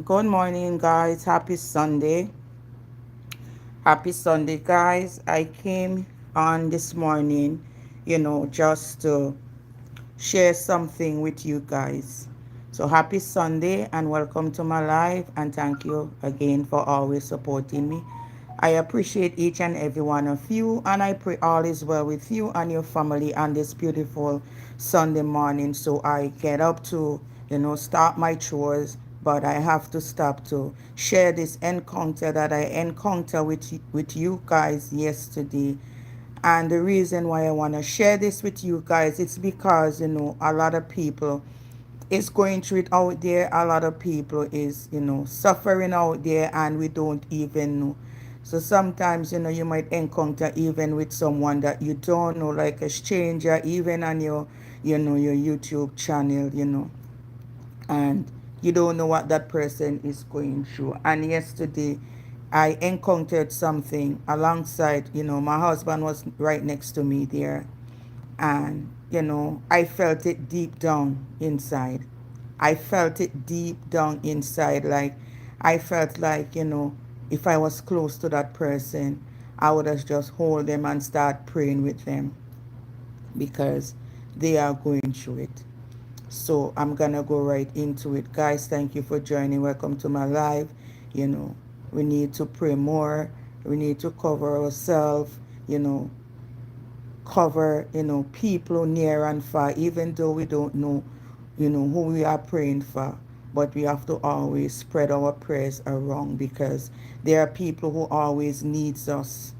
Good morning, guys. Happy Sunday. Happy Sunday, guys. I came on this morning, just to share something with you guys. So, happy Sunday and welcome to my live. And thank you again for always supporting me. I appreciate each and every one of you, and I pray all is well with you and your family on this beautiful Sunday morning. So I get up to, start my chores, but I have to stop to share this encounter that I encountered with you guys yesterday. And the reason why I want to share this with you guys, it's because, a lot of people is going through it out there. A lot of people is, suffering out there and we don't even know. So sometimes, you might encounter even with someone that you don't know, like a stranger, even on your, your YouTube channel, and you don't know what that person is going through. And yesterday, I encountered something alongside, my husband was right next to me there, and I felt it deep down inside. I felt it deep down inside. Like, I felt like, if I was close to that person, I would have just hold them and start praying with them because they are going through it. So I'm gonna go right into it. Guys, thank you for joining. Welcome to my live. You know, we need to pray more. We need to cover ourselves, you know, cover, people near and far, even though we don't know, who we are praying for. But we have to always spread our prayers around because there are people who always needs us,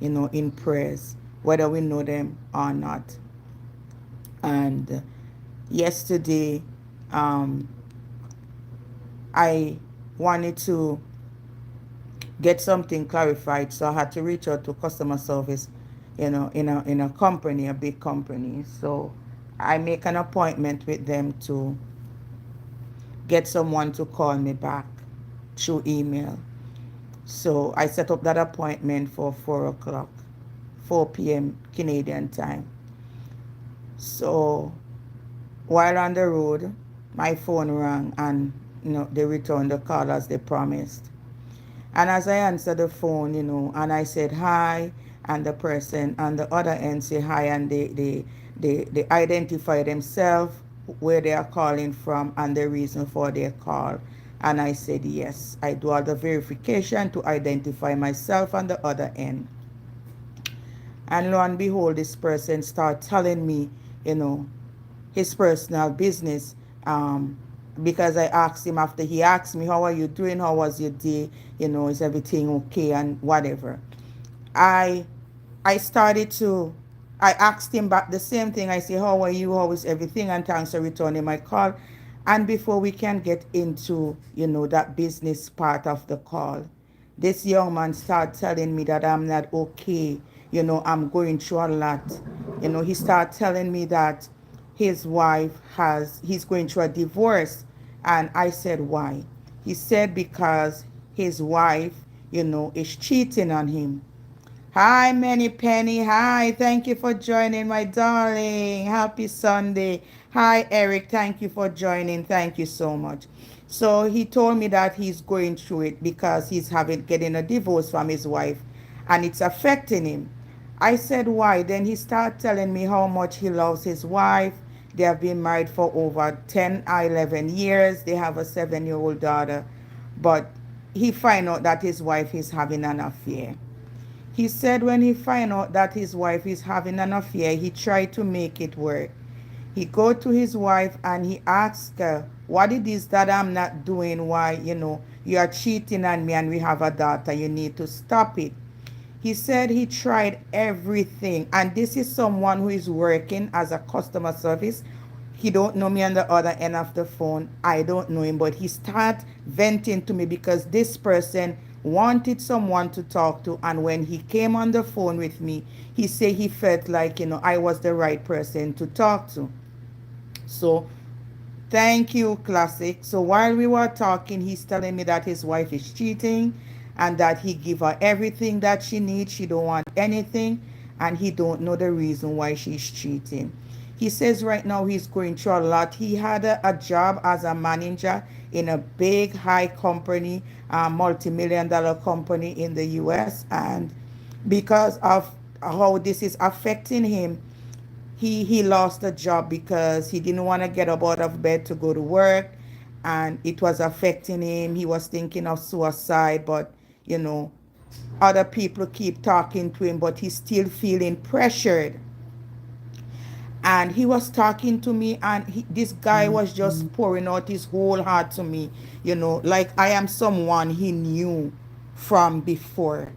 in prayers, whether we know them or not. And yesterday, um, I wanted to get something clarified, so I had to reach out to customer service, in a company, a big company. So I make an appointment with them to get someone to call me back through email. So I set up that appointment for 4 o'clock, 4 p.m. Canadian time. So while on the road, my phone rang and they returned the call as they promised. And as I answered the phone, and I said hi, and the person on the other end say hi, and they identify themselves, where they are calling from, and the reason for their call. And I said yes. I do all the verification to identify myself on the other end. And lo and behold, this person start telling me, you know, his personal business, because I asked him, after he asked me, how are you doing, how was your day, is everything okay, and whatever. I i started to, I asked him back the same thing. I say, how are you, how is everything, and thanks for returning my call. And before we can get into, that business part of the call, this young man started telling me that I'm not okay, I'm going through a lot. He started telling me that his wife he's going through a divorce. And I said, why? He said because his wife, is cheating on him. Hi, Manny Penny. Hi, thank you for joining, my darling. Happy Sunday. Hi, Eric. Thank you for joining. Thank you so much. So he told me that he's going through it because he's getting a divorce from his wife, and it's affecting him. I said, why? Then he started telling me how much he loves his wife. They have been married for over 10 or 11 years. They have a 7-year-old daughter. But he find out that his wife is having an affair. He said when he find out that his wife is having an affair, he tried to make it work. He go to his wife and he asked her, what it is that I'm not doing, why, you are cheating on me and we have a daughter, you need to stop it. He said he tried everything, and this is someone who is working as a customer service. He don't know me on the other end of the phone. I don't know him, but he start venting to me because this person wanted someone to talk to, and when he came on the phone with me, he said he felt like, I was the right person to talk to. So thank you, Classic. So while we were talking, he's telling me that his wife is cheating and that he give her everything that she needs. She don't want anything, and he don't know the reason why she's cheating. He says right now he's going through a lot. He had a job as a manager in a big high company, multi-million dollar company in the US. And because of how this is affecting him, he lost a job because he didn't want to get up out of bed to go to work, and it was affecting him. He was thinking of suicide, but you know, other people keep talking to him, but he's still feeling pressured. And he was talking to me, and this guy was just pouring out his whole heart to me, you know, like I am someone he knew from before.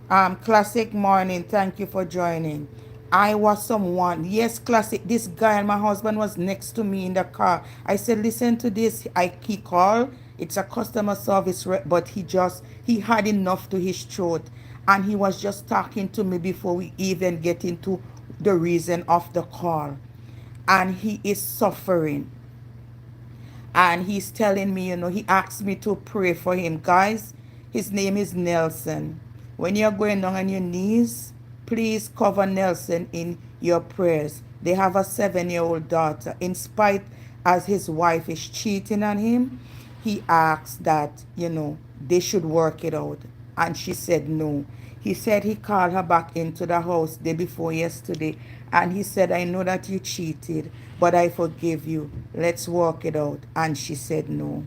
Classic morning, thank you for joining. I was someone, yes, classic. This guy and my husband was next to me in the car. I said, listen to this. He called. It's a customer service rep, but he had enough to his throat. And he was just talking to me before we even get into the reason of the call. And he is suffering, and he's telling me, you know, he asked me to pray for him. Guys, his name is Nelson. When you're going down on your knees, please cover Nelson in your prayers. They have a 7-year-old daughter. In spite as his wife is cheating on him, he asked that, you know, they should work it out. And she said no. He said he called her back into the house day before yesterday, and he said, I know that you cheated, but I forgive you. Let's work it out. And she said no.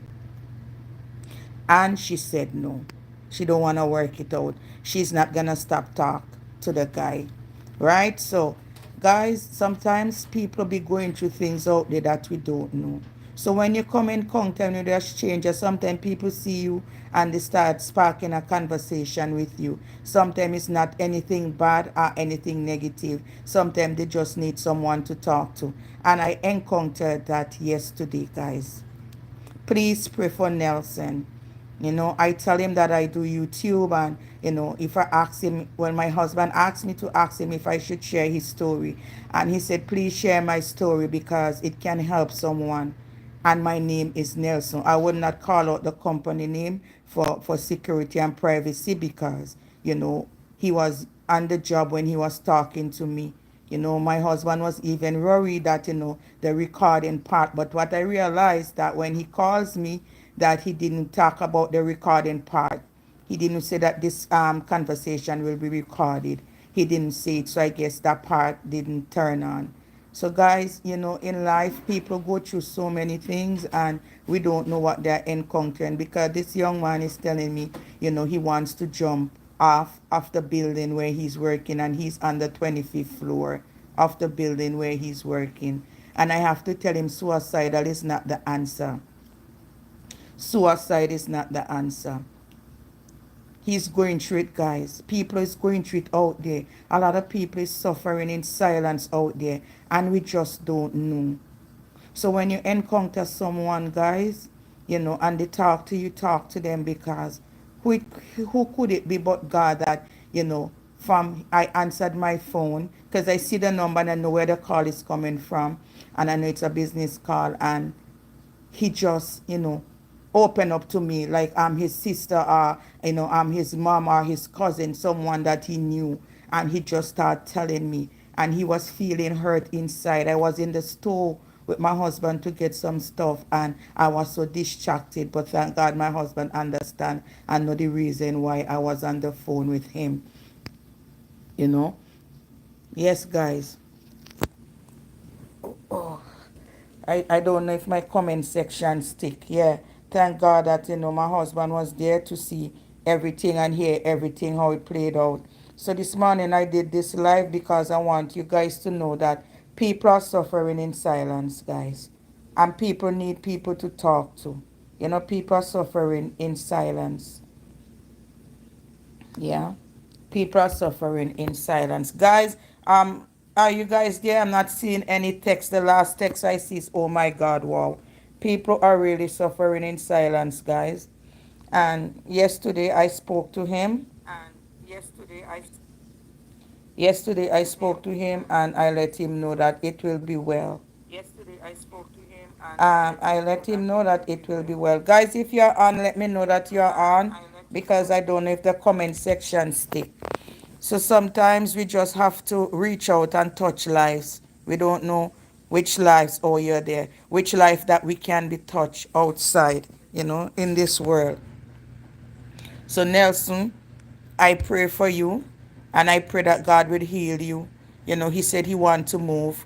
And she said no. She don't want to work it out. She's not going to stop talk to the guy. Right? So, guys, sometimes people be going through things out there that we don't know. So when you come in contact with a stranger, sometimes people see you and they start sparking a conversation with you. Sometimes it's not anything bad or anything negative. Sometimes they just need someone to talk to. And I encountered that yesterday, guys. Please pray for Nelson. You know, I tell him that I do YouTube, and you know, if I ask him, when my husband asked me to ask him if I should share his story, and he said, please share my story because it can help someone. And my name is Nelson. I would not call out the company name for security and privacy because, you know, he was on the job when he was talking to me. You know, my husband was even worried that, you know, the recording part. But what I realized that when he calls me, that he didn't talk about the recording part. He didn't say that this conversation will be recorded. He didn't say it, so I guess that part didn't turn on. So guys, you know, in life, people go through so many things and we don't know what they're encountering, because this young man is telling me, you know, he wants to jump off the building where he's working, and he's on the 25th floor of the building where he's working. And I have to tell him suicidal is not the answer. Suicide is not the answer. He's going through it, guys. People is going through it out there. A lot of people is suffering in silence out there, and we just don't know. So when you encounter someone, guys, you know, and they talk to you, talk to them, because who could it be but God that, you know, from I answered my phone because I see the number and I know where the call is coming from, and I know it's a business call, and he just, you know, open up to me like I'm his sister, or you know, I'm his mom or his cousin, someone that he knew. And he just started telling me, and he was feeling hurt inside. I was in the store with my husband to get some stuff, and I was so distracted, but thank God my husband understand and know the reason why I was on the phone with him, you know. Yes, guys. Oh, I don't know if my comment section stick. Yeah. Thank God that, you know, my husband was there to see everything and hear everything, how it played out. So this morning I did this live because I want you guys to know that people are suffering in silence, guys. And people need people to talk to. You know, people are suffering in silence. Yeah. People are suffering in silence. Guys, are you guys there? I'm not seeing any text. The last text I see is, oh my God, wow. People are really suffering in silence, guys. And yesterday I spoke to him. Yesterday I spoke to him and I let him know that it will be well. I let him know that it will be well. Guys, if you're on, let me know that you're on, because I don't know if the comment section stick. So sometimes we just have to reach out and touch lives. We don't know Which lives, oh, you're there. Which life that we can be touched outside, in this world. So, Nelson, I pray for you and I pray that God will heal you. He said he wants to move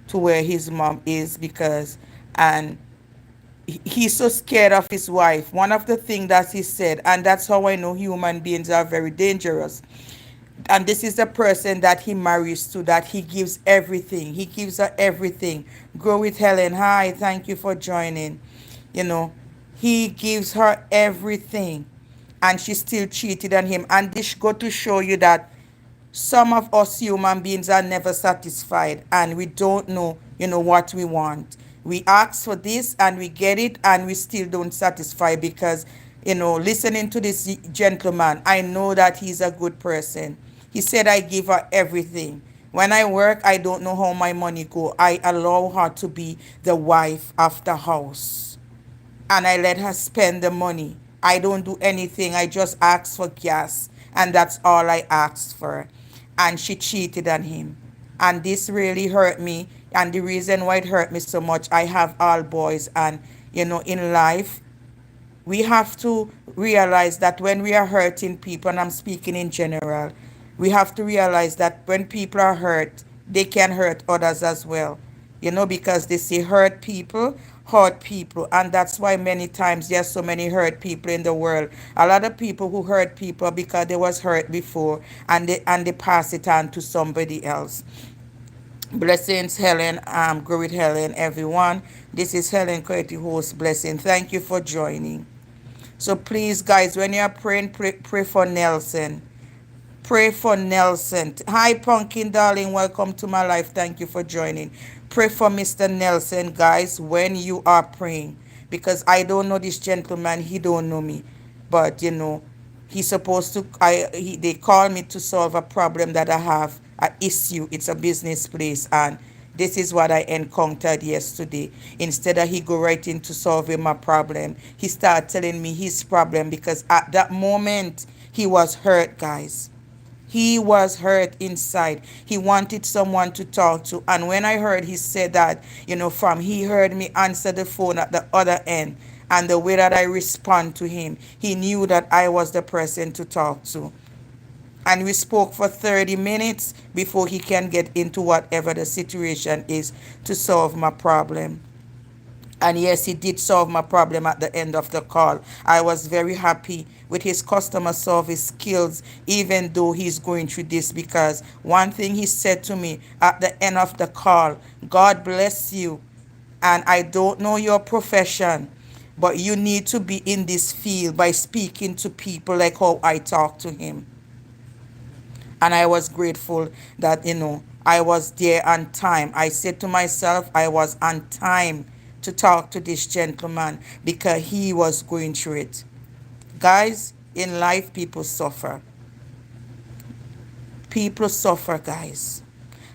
to where his mom is because, and he's so scared of his wife. One of the things that he said, and that's how I know human beings are very dangerous. And this is the person that he marries to, that he gives everything. He gives her everything. Grow with Helen. Hi, thank you for joining. You know, he gives her everything and she still cheated on him. And this go to show you that some of us human beings are never satisfied and we don't know, what we want. We ask for this and we get it and we still don't satisfy because, listening to this gentleman, I know that he's a good person. He said, I give her everything. When I work, I don't know how my money go. I allow her to be the wife of the house and I let her spend the money. I don't do anything. I just ask for gas and that's all I asked for. And she cheated on him. And this really hurt me. And the reason why it hurt me so much, I have all boys. And, in life, we have to realize that when we are hurting people, and I'm speaking in general, we have to realize that when people are hurt, they can hurt others as well. Because they say hurt people, and that's why many times there's so many hurt people in the world. A lot of people who hurt people because they was hurt before, and they pass it on to somebody else. Blessings, Helen. Go with Helen, everyone. This is Helen Curtis, host. Blessing. Thank you for joining. So please, guys, when you are praying, pray for Nelson. Pray for Nelson. Hi, Pumpkin, darling. Welcome to my life. Thank you for joining. Pray for Mr. Nelson, guys, when you are praying. Because I don't know this gentleman. He don't know me. But, he's supposed to, they call me to solve a problem that I have, an issue. It's a business place. And this is what I encountered yesterday. Instead of he go right into solving my problem, he started telling me his problem because at that moment, he was hurt, guys. He was hurt inside. He wanted someone to talk to. And when I heard he said that, he heard me answer the phone at the other end. And the way that I respond to him, he knew that I was the person to talk to. And we spoke for 30 minutes before he can get into whatever the situation is to solve my problem. And yes, he did solve my problem at the end of the call. I was very happy with his customer service skills, even though he's going through this, because one thing he said to me at the end of the call, God bless you. And I don't know your profession, but you need to be in this field by speaking to people like how I talk to him. And I was grateful that, I was there on time. I said to myself, I was on time to talk to this gentleman because he was going through it. Guys, in life, people suffer. People suffer, guys.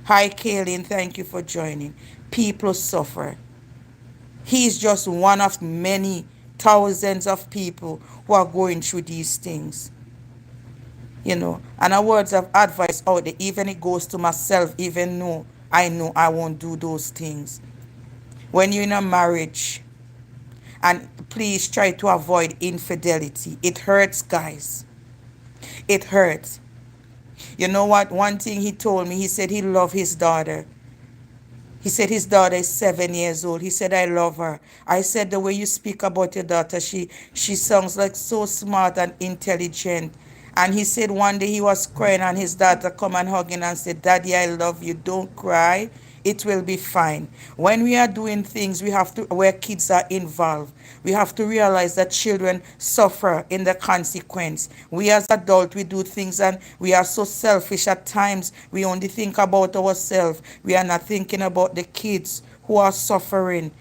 Hi, Kaylin. Thank you for joining. People suffer. He's just one of many thousands of people who are going through these things. And a words of advice out there, even it goes to myself, even though I know I won't do those things. When you're in a marriage, and please try to avoid infidelity. It hurts, guys. It hurts. You know what? One thing he told me, he said he loved his daughter. He said his daughter is 7 years old. He said, I love her. I said, the way you speak about your daughter, she sounds like so smart and intelligent. And he said one day he was crying and his daughter come and hug him and said, Daddy, I love you. Don't cry. It will be fine. When we are doing things, where kids are involved, we have to realize that children suffer in the consequence. We as adults, we do things and we are so selfish at times. We only think about ourselves. We are not thinking about the kids who are suffering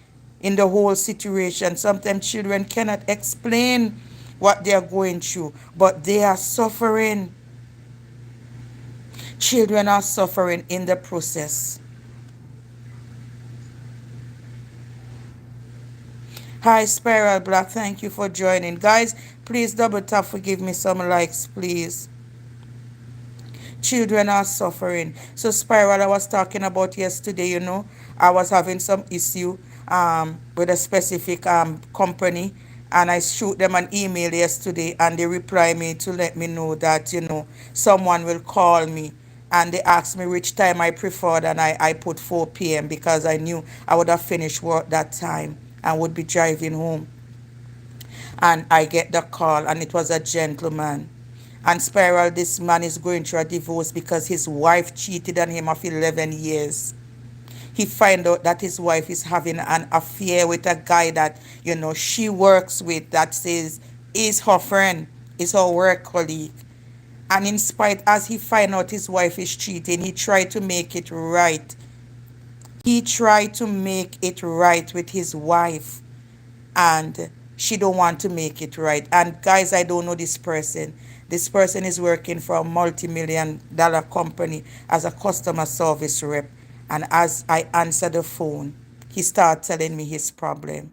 in the whole situation. Sometimes children cannot explain what they are going through, but they are suffering. Children are suffering in the process. Hi, Spiral Black. Thank you for joining. Guys, please double tap for give me some likes, please. Children are suffering. So, Spiral, I was talking about yesterday, I was having some issue with a specific company, and I shoot them an email yesterday, and they reply me to let me know that, someone will call me. And they asked me which time I preferred, and I put 4 p.m. because I knew I would have finished work that time and would be driving home. And I get the call, and it was a gentleman. And Spiral, this man is going through a divorce because his wife cheated on him of 11 years. He find out that his wife is having an affair with a guy that, she works with, that says is her friend, is her work colleague. And in spite, as he find out his wife is cheating, he tried to make it right. He tried to make it right with his wife, and she don't want to make it right. And guys, I don't know this person. This person is working for a multi-million-dollar company as a customer service rep. And as I answer the phone, he started telling me his problem,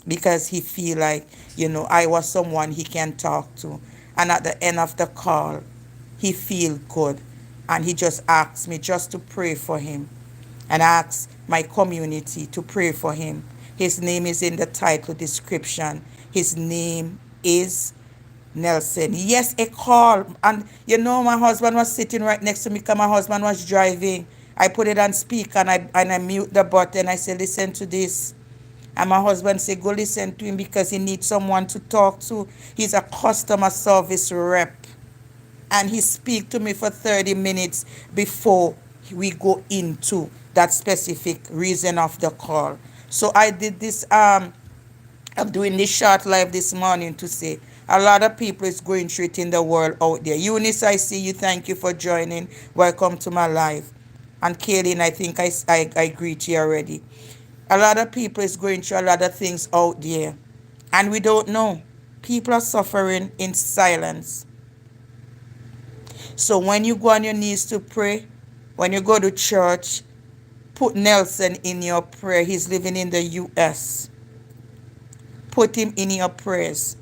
because he feel like, I was someone he can talk to. And at the end of the call, he feel good. And he just asked me just to pray for him, and asked my community to pray for him. His name is in the title description. His name is Nelson. Yes, a call. And my husband was sitting right next to me because my husband was driving. I put it on speaker, and I mute the button. I said, listen to this. And my husband said, go listen to him because he needs someone to talk to. He's a customer service rep. And he speak to me for 30 minutes before we go into that specific reason of the call. So I did this, I'm doing this short live this morning to say a lot of people is going through it in the world out there. Eunice, I see you. Thank you for joining. Welcome to my live. And Kaylin, I think I greet you already. A lot of people is going through a lot of things out there, and we don't know. People are suffering in silence. So when you go on your knees to pray, when you go to church, put Nelson in your prayer. He's living in the U.S. Put him in your prayers.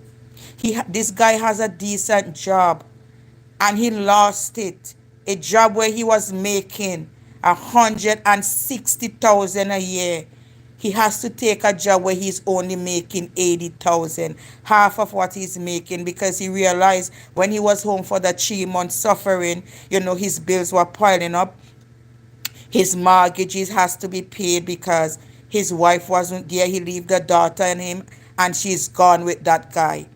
This guy has a decent job, and he lost it. A job where he was making 160,000 a year. He has to take a job where he's only making 80,000, half of what he's making, because he realized when he was home for the 3 months suffering, his bills were piling up. His mortgages has to be paid because his wife wasn't there. He leave the daughter and him, and she's gone with that guy.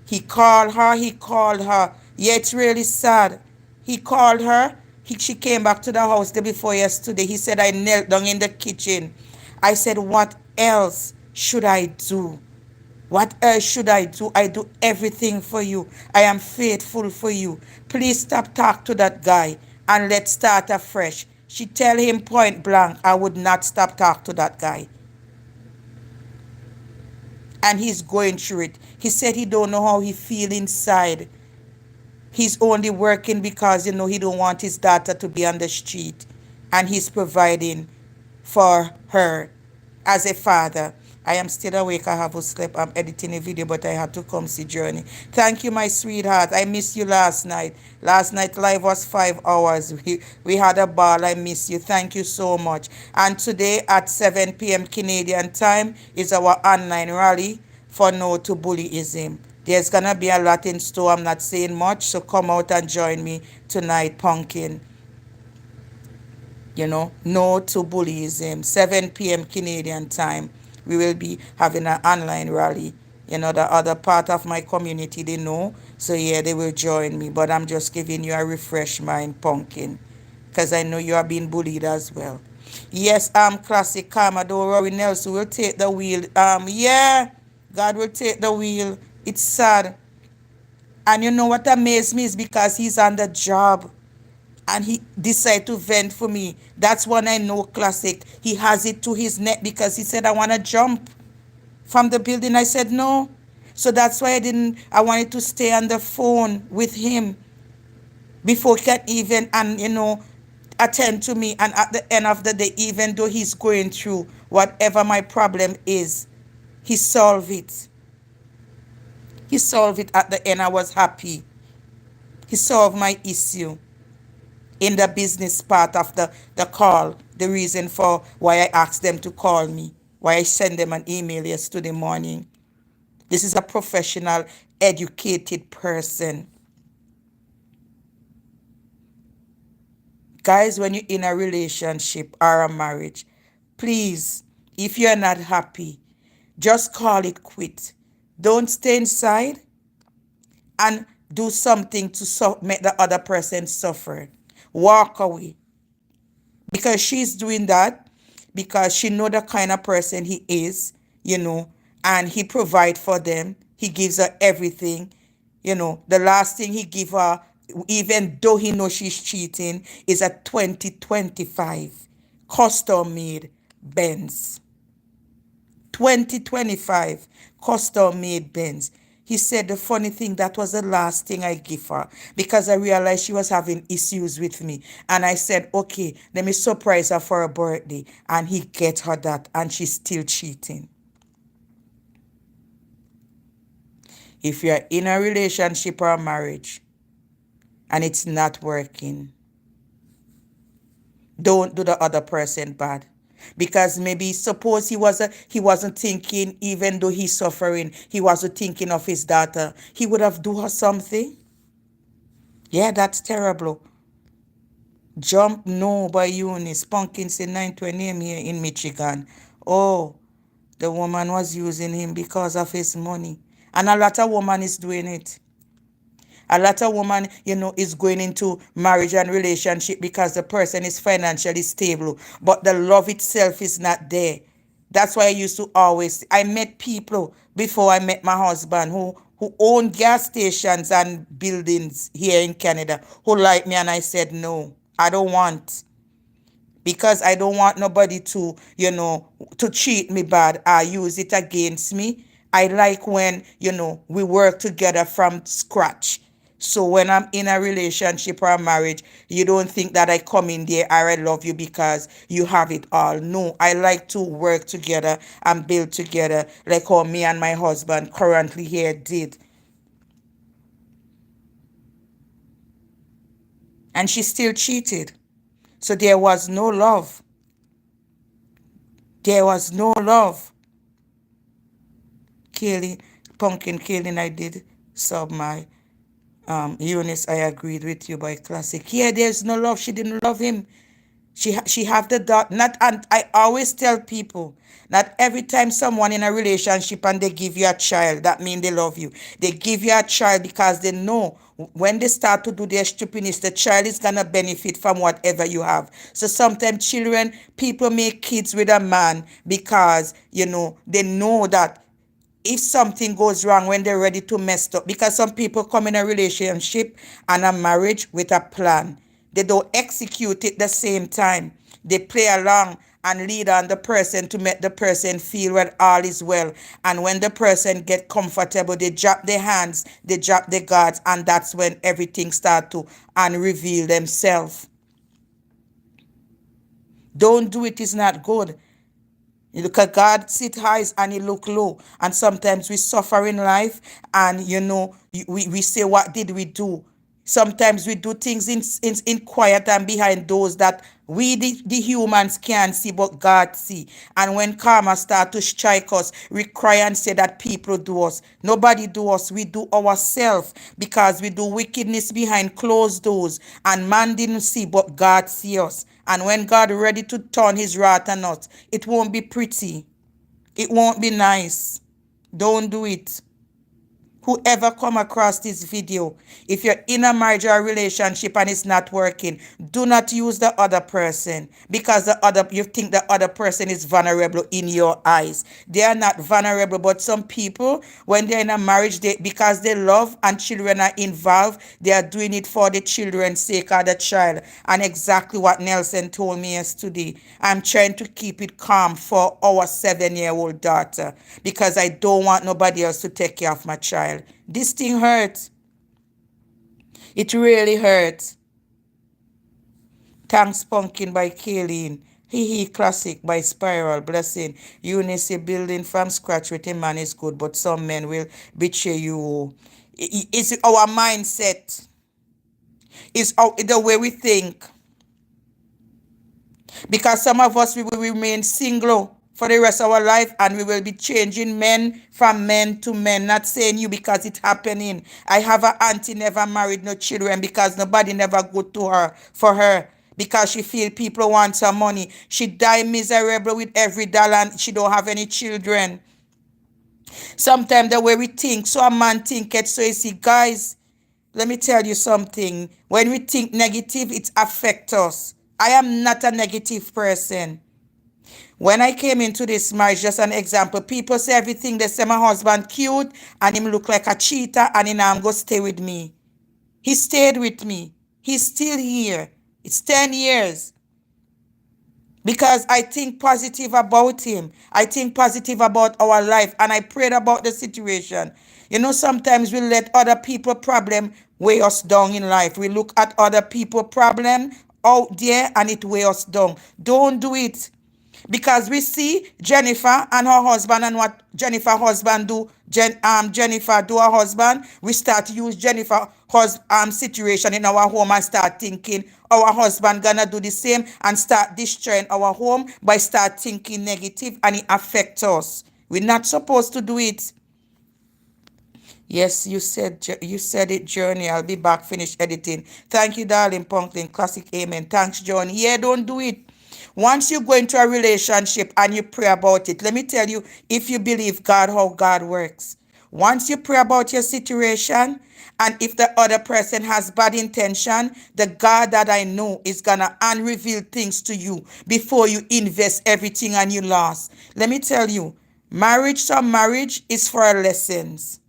He called her. Yeah, it's really sad. He called her. She came back to the house the before yesterday. He said, I knelt down in the kitchen. I said, what else should I do? What else should I do? I do everything for you. I am faithful for you. Please stop talk to that guy and let's start afresh. She tell him point blank, I would not stop talk to that guy. And he's going through it. He said he don't know how he feel inside. He's only working because, he don't want his daughter to be on the street. And he's providing for her as a father. I am still awake. I have to sleep. I'm editing a video, but I had to come see Journey. Thank you, my sweetheart. I missed you last night. Last night live was 5 hours. We had a ball. I miss you. Thank you so much. And today at 7 p.m. Canadian time is our online rally for No to Bullyism. There's going to be a lot in store. I'm not saying much, so come out and join me tonight, Pumpkin. No to bullyism. 7 p.m. Canadian time. We will be having an online rally. The other part of my community, they know. So, yeah, they will join me. But I'm just giving you a refresh mind, Pumpkin. Because I know you are being bullied as well. Yes, Classic Karma. Don't worry, Nelson will take the wheel. Yeah, God will take the wheel. It's sad. And you know what amazed me is because he's on the job. And he decided to vent for me. That's when I know Classic. He has it to his neck because he said, I want to jump from the building. I said, no. So that's why I wanted to stay on the phone with him before he can even, attend to me. And at the end of the day, even though he's going through whatever my problem is, he solved it. He solved it at the end. I was happy. He solved my issue. In the business part of the call, the reason for why I asked them to call me, why I sent them an email yesterday morning. This is a professional, educated person. Guys, when you're in a relationship or a marriage, please, if you're not happy, just call it quit. Don't stay inside and do something to make the other person suffer. Walk away. Because she's doing that because she know the kind of person he is, and he provide for them. He gives her everything. The last thing he give her, even though he knows she's cheating, is a 2025 custom made Benz. 2025 custom made Benz. He said the funny thing, that was the last thing I give her because I realized she was having issues with me. And I said, okay, let me surprise her for her birthday. And he get her that, and she's still cheating. If you're in a relationship or a marriage and it's not working, don't do the other person bad. Because maybe suppose he wasn't thinking, even though he's suffering, he wasn't thinking of his daughter, he would have do her something. Yeah, that's terrible. Jump No by Eunice. Pumpkins in 920 here in Michigan. Oh, the woman was using him because of his money. And a lot of women is doing it. A lot of women, is going into marriage and relationship because the person is financially stable, but the love itself is not there. That's why I met people before I met my husband who own gas stations and buildings here in Canada who like me, and I said, no, I don't want. Because I don't want nobody to cheat me bad or use it against me. I like when, we work together from scratch. So when I'm in a relationship or a marriage, you don't think that I come in there or I love you because you have it all. No, I like to work together and build together like how me and my husband currently here did. And she still cheated. So there was no love. There was no love. Pumpkin Kaylin, I did sub my Eunice, I agreed with you by classic. Yeah, there's no love. She didn't love him. She have the doubt. Not, and I always tell people, not every time someone in a relationship and they give you a child, that means they love you. They give you a child because they know when they start to do their stupidness, the child is gonna benefit from whatever you have. So sometimes people make kids with a man because they know that if something goes wrong when they're ready to mess up, because some people come in a relationship and a marriage with a plan. They don't execute it the same time. They play along and lead on the person to make the person feel when all is well. And when the person get comfortable, they drop their hands, they drop their guards, and that's when everything start to unreveal themselves. Don't do it, it's not good. You look at God sit high and he look low. And sometimes we suffer in life and we say, what did we do? Sometimes we do things in quiet and behind doors that we the humans can't see but God see. And when karma start to strike us, we cry and say that people do us. Nobody do us, we do ourselves because we do wickedness behind closed doors and man didn't see but God see us. And when God ready to turn his wrath on us, it won't be pretty. It won't be nice. Don't do it. Whoever come across this video, if you're in a marriage or a relationship and it's not working, do not use the other person because you think the other person is vulnerable in your eyes. They are not vulnerable, but some people, when they're in a marriage, because they love and children are involved, they are doing it for the children's sake or the child. And exactly what Nelson told me yesterday. I'm trying to keep it calm for our 7-year-old daughter because I don't want nobody else to take care of my child. This thing hurts. It really hurts. Thanks Pumpkin by Kaylin. Hee classic by Spiral. Blessing. Eunice building from scratch with a man is good, but some men will betray you. It's our mindset. It's the way we think. Because some of us, we will remain single for the rest of our life, and we will be changing men from men to men. Not saying you because it's happening. I have an auntie never married no children because nobody never go to her for her because she feel people want some money. She die miserable with every dollar and she don't have any children. Sometimes the way we think, so a man think it. So you see, guys, let me tell you something. When we think negative, it affects us. I am not a negative person. When I came into this marriage, just an example, people say everything. They say my husband cute and him look like a cheater and he now go stay with me. He stayed with me. He's still here. It's 10 years. Because I think positive about him. I think positive about our life. And I prayed about the situation. You know, sometimes we let other people problem weigh us down in life. We look at other people problem out there and it weigh us down. Don't do it. Because we see Jennifer and her husband and what Jennifer husband do. Jennifer do her husband. We start to use Jennifer situation in our home and start thinking our husband gonna do the same and start destroying our home by start thinking negative and it affects us. We're not supposed to do it. Yes, you said it, Journey. I'll be back, finish editing. Thank you, darling. Punklin, classic, amen. Thanks, Johnny. Yeah, don't do it. Once you go into a relationship and you pray about it, let me tell you, if you believe God, how God works. Once you pray about your situation, and if the other person has bad intention, the God that I know is going to unreveal things to you before you invest everything and you lost. Let me tell you, some marriage is for our lessons.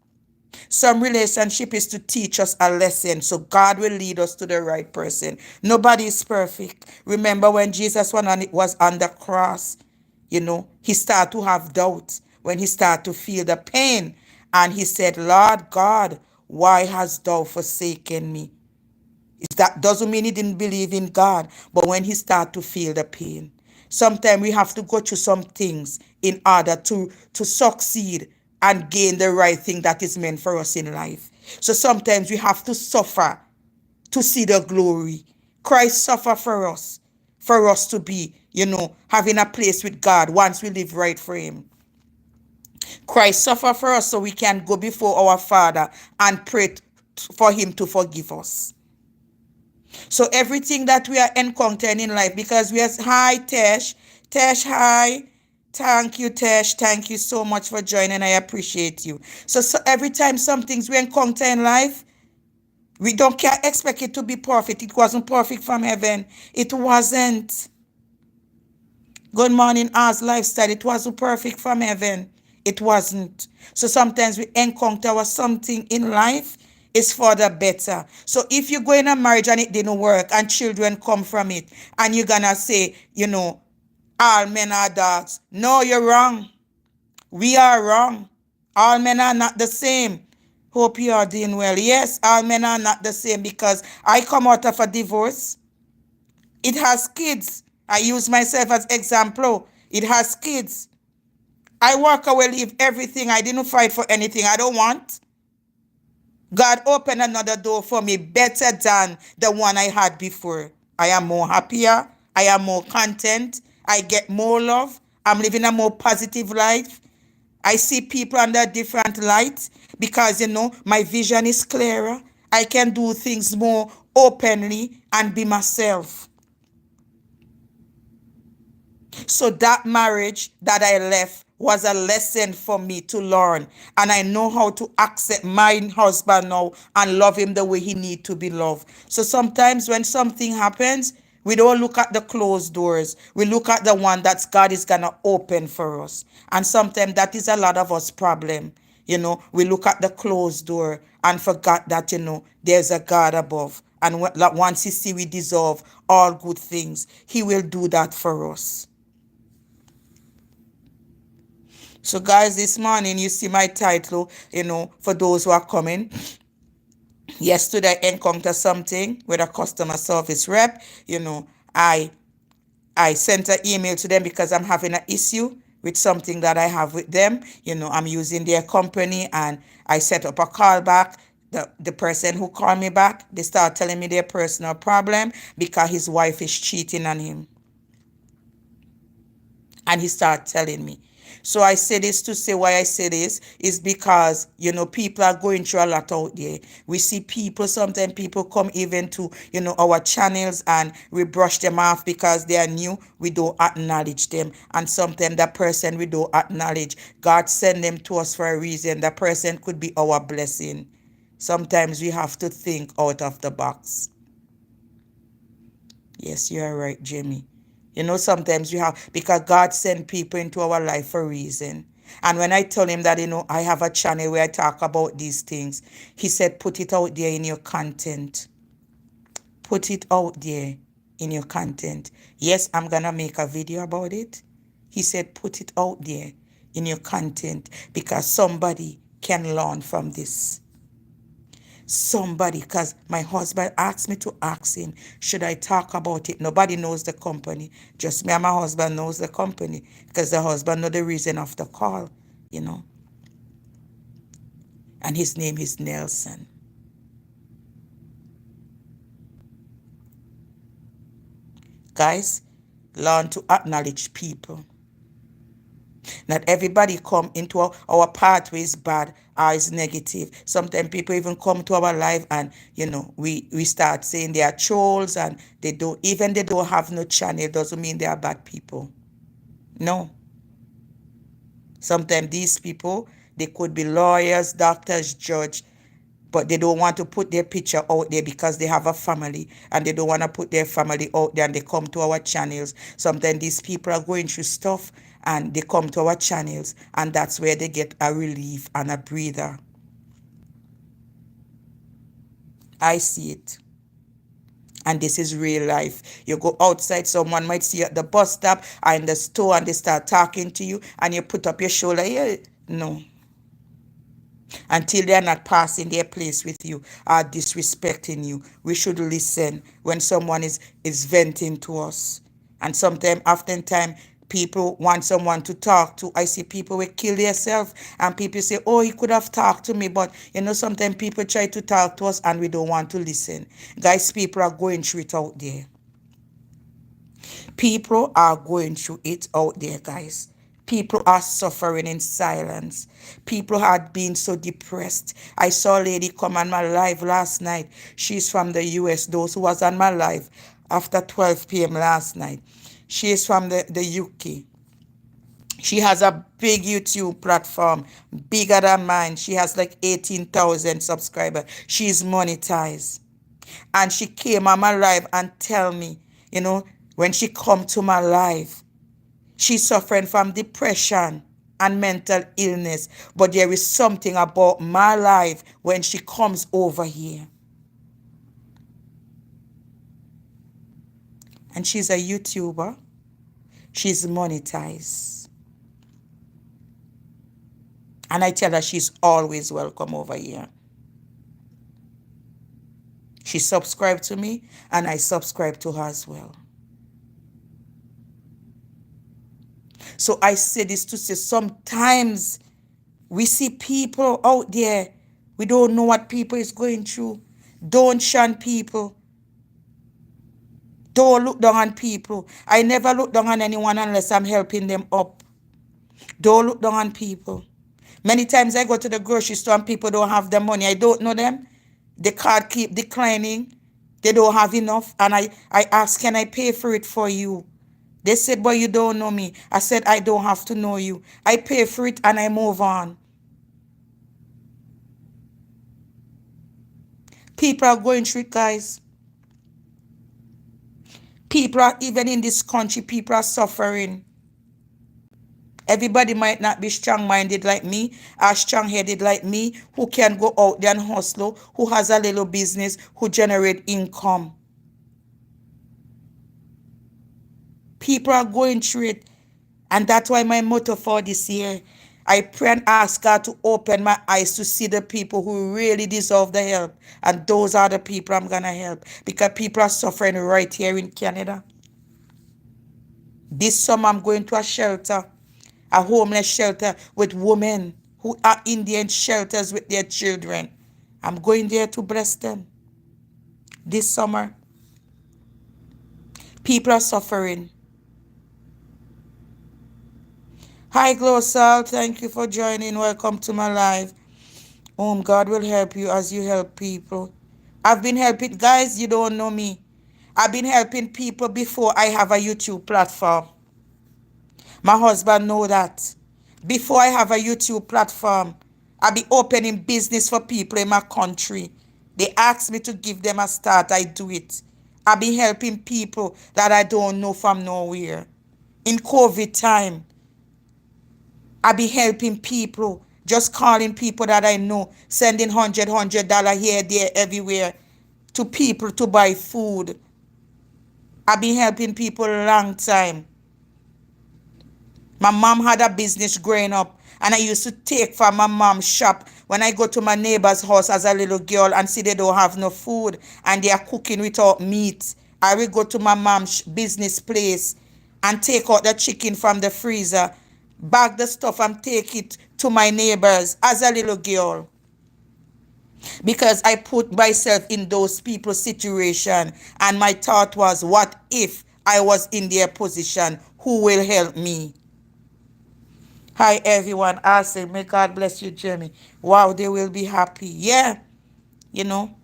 Some relationship is to teach us a lesson. So God will lead us to the right person. Nobody is perfect. Remember when Jesus was on the cross, he started to have doubts when he started to feel the pain. And he said, Lord God, why hast thou forsaken me? That doesn't mean he didn't believe in God, but when he started to feel the pain. Sometimes we have to go through some things in order to succeed and gain the right thing that is meant for us in life. So sometimes we have to suffer to see the glory. Christ suffered for us to be, having a place with God once we live right for him. Christ suffered for us so we can go before our Father and pray for him to forgive us. So everything that we are encountering in life, because we are, hi Tesh, hi. Thank you, Tesh. Thank you so much for joining. I appreciate you. So every time some things we encounter in life, we can't expect it to be perfect. It wasn't perfect from heaven. It wasn't. Good morning, Oz Lifestyle. It wasn't perfect from heaven. It wasn't. So sometimes we encounter something in life is for the better. So if you go in a marriage and it didn't work and children come from it and you're going to say, all men are dogs. No, you're wrong. We are wrong. All men are not the same. Hope you are doing well. Yes, all men are not the same because I come out of a divorce. It has kids. I use myself as example. It has kids. I walk away, leave everything. I didn't fight for anything I don't want. God opened another door for me better than the one I had before. I am more happier. I am more content. I get more love. I'm living a more positive life. I see people under different light because, my vision is clearer. I can do things more openly and be myself. So that marriage that I left was a lesson for me to learn. And I know how to accept my husband now and love him the way he needs to be loved. So sometimes when something happens, we don't look at the closed doors. We look at the one that God is going to open for us. And sometimes that is a lot of us problem. We look at the closed door and forgot that, there's a God above. And once he see we deserve all good things, he will do that for us. So guys, this morning you see my title, for those who are coming. Yesterday I encountered something with a customer service rep. I sent an email to them because I'm having an issue with something that I have with them. I'm using their company and I set up a call back. The person who called me back, they start telling me their personal problem because his wife is cheating on him. And he started telling me. So I say this to say why I say this is because, people are going through a lot out there. We see people, sometimes people come even to, our channels and we brush them off because they are new. We don't acknowledge them. And sometimes that person we don't acknowledge, God send them to us for a reason. That person could be our blessing. Sometimes we have to think out of the box. Yes, you are right, Jimmy. Sometimes we have, because God sent people into our life for a reason. And when I told him that, I have a channel where I talk about these things, he said, put it out there in your content. Put it out there in your content. Yes, I'm going to make a video about it. He said, put it out there in your content because somebody can learn from this. Somebody, because my husband asked me to ask him, should I talk about it? Nobody knows the company. Just me and my husband knows the company because the husband know the reason of the call, And his name is Nelson. Guys, learn to acknowledge people. Not everybody come into our pathway is bad or is negative. Sometimes people even come to our life and, we start saying they are trolls and they don't have no channel. Doesn't mean they are bad people. No. Sometimes these people, they could be lawyers, doctors, judge, but they don't want to put their picture out there because they have a family and they don't want to put their family out there and they come to our channels. Sometimes these people are going through stuff and they come to our channels and that's where they get a relief and a breather. I see it. And this is real life. You go outside, someone might see you at the bus stop or in the store and they start talking to you and you put up your shoulder. Yeah, no. Until they are not passing their place with you or disrespecting you. We should listen when someone is venting to us. And sometimes, oftentimes, people want someone to talk to. I see people will kill themselves and people say, oh, he could have talked to me. But, sometimes people try to talk to us and we don't want to listen. Guys, people are going through it out there. People are going through it out there, guys. People are suffering in silence. People had been so depressed. I saw a lady come on my live last night. She's from the US. Those who was on my live after 12 p.m. last night. She is from the UK. She has a big YouTube platform, bigger than mine. She has like 18,000 subscribers. She's monetized. And she came on my live and tell me, when she come to my live, she's suffering from depression and mental illness. But there is something about my life when she comes over here. And she's a YouTuber. She's monetized. And I tell her she's always welcome over here. She subscribed to me and I subscribe to her as well. So I say this to say sometimes we see people out there. We don't know what people is going through. Don't shun people. Don't look down on people. I never look down on anyone unless I'm helping them up. Don't look down on people. Many times I go to the grocery store and people don't have the money. I don't know them. The card keep declining. They don't have enough. And I ask, can I pay for it for you? They said, but you don't know me. I said, I don't have to know you. I pay for it and I move on. People are going through it, guys. People are, even in this country, people are suffering. Everybody might not be strong-minded like me or strong-headed like me, who can go out there and hustle, who has a little business, who generate income. People are going through it. And that's why my motto for this year, I pray and ask God to open my eyes to see the people who really deserve the help. And those are the people I'm going to help. Because people are suffering right here in Canada. This summer I'm going to a shelter, a homeless shelter with women who are in Indian shelters with their children. I'm going there to bless them. This summer, people are suffering. Hi, Glosal. Thank you for joining. Welcome to my live. God will help you as you help people. I've been helping, guys, you don't know me. I've been helping people before I have a YouTube platform. My husband know that. Before I have a YouTube platform, I be opening business for people in my country. They ask me to give them a start. I do it. I be helping people that I don't know from nowhere. In COVID time, I be helping people, just calling people that I know, sending $100 here, there, everywhere to people to buy food. I be helping people a long time. My mom had a business growing up, and I used to take from my mom's shop when I go to my neighbor's house as a little girl and see they don't have no food and they are cooking without meat. I will go to my mom's business place and take out the chicken from the freezer, bag the stuff and take it to my neighbors as a little girl. Because I put myself in those people's situation, and my thought was, what if I was in their position? Who will help me? Hi everyone. Awesome. May God bless you, Jimmy. Wow, they will be happy. Yeah, you know,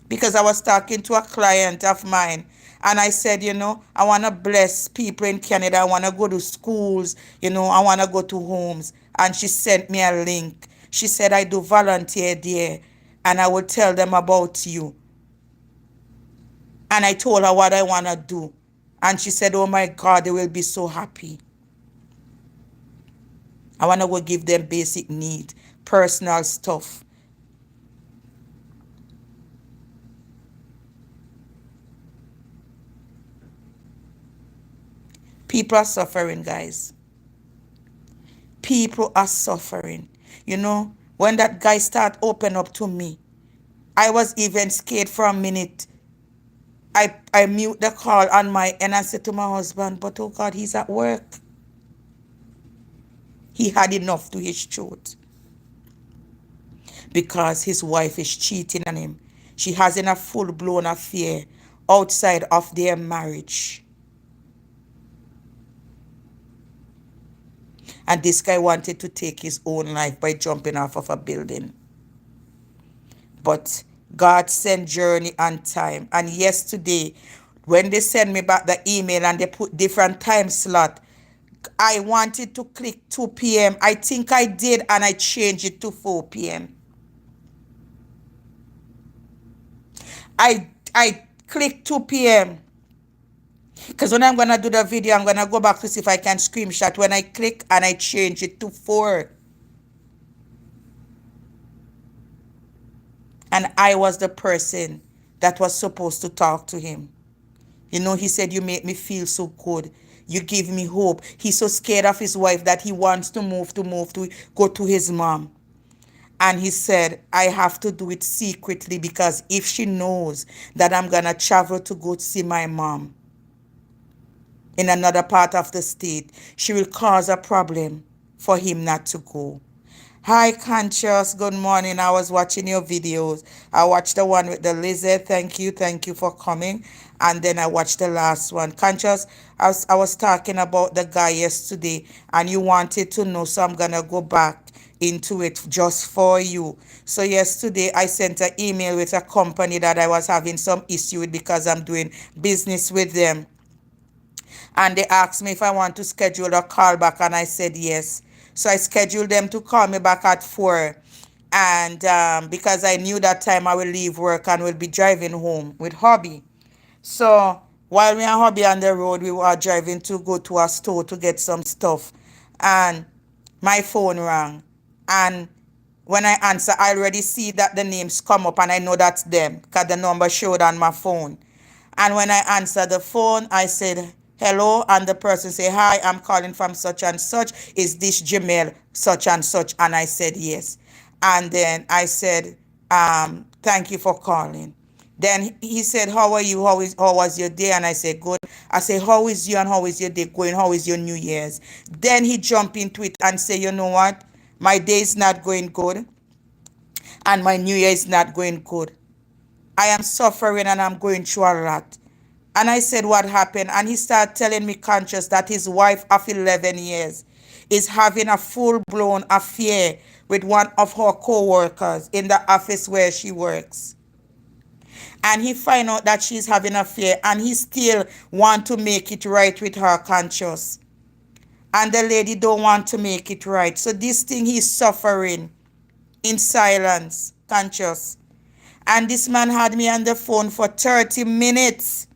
because I was talking to a client of mine and I said, I want to bless people in Canada. I want to go to schools, I want to go to homes. And she sent me a link. She said, I do volunteer there and I will tell them about you. And I told her what I want to do. And she said, oh my God, they will be so happy. I want to go give them basic need, personal stuff. People are suffering, guys. People are suffering. When that guy started open up to me, I was even scared for a minute. I mute the call on my and I said to my husband, but oh God, he's at work. He had enough to his throat because his wife is cheating on him. She has in a full-blown affair outside of their marriage. And this guy wanted to take his own life by jumping off of a building. But God sent journey on time. And yesterday, when they sent me back the email and they put different time slot, I wanted to click 2 p.m. I think I did, and I changed it to 4 p.m. I clicked 2 p.m. because when I'm going to do the video, I'm going to go back to see if I can screenshot when I click, and I change it to 4. And I was the person that was supposed to talk to him. He said, you make me feel so good. You give me hope. He's so scared of his wife that he wants to go to his mom. And he said, I have to do it secretly because if she knows that I'm going to travel to go see my mom in another part of the state, she will cause a problem for him not to go. Hi, Conscious. Good morning. I was watching your videos. I watched the one with the lizard. Thank you. Thank you for coming. And then I watched the last one. Conscious, I was talking about the guy yesterday, and you wanted to know, so I'm going to go back into it just for you. So yesterday, I sent an email with a company that I was having some issue with because I'm doing business with them. And they asked me if I want to schedule a call back, and I said yes. So I scheduled them to call me back at 4. And because I knew that time I will leave work and will be driving home with hubby. So while me and hubby on the road, we were driving to go to a store to get some stuff. And my phone rang. And when I answer, I already see that the names come up and I know that's them because the number showed on my phone. And when I answered the phone, I said, hello, and the person said, hi, I'm calling from such and such. Is this Jamel such and such? And I said, yes. And then I said, thank you for calling. Then he said, how are you? How was your day? And I said, good. I said, how is you and how is your day going? How is your New Year's? Then he jumped into it and said, you know what? My day is not going good. And my New Year is not going good. I am suffering and I'm going through a lot. And I said, what happened? And he started telling me, Conscious, that his wife of 11 years is having a full-blown affair with one of her co-workers in the office where she works. And he find out that she's having an affair, and he still want to make it right with her, Conscious. And the lady don't want to make it right. So this thing he's suffering in silence, Conscious. And this man had me on the phone for 30 minutes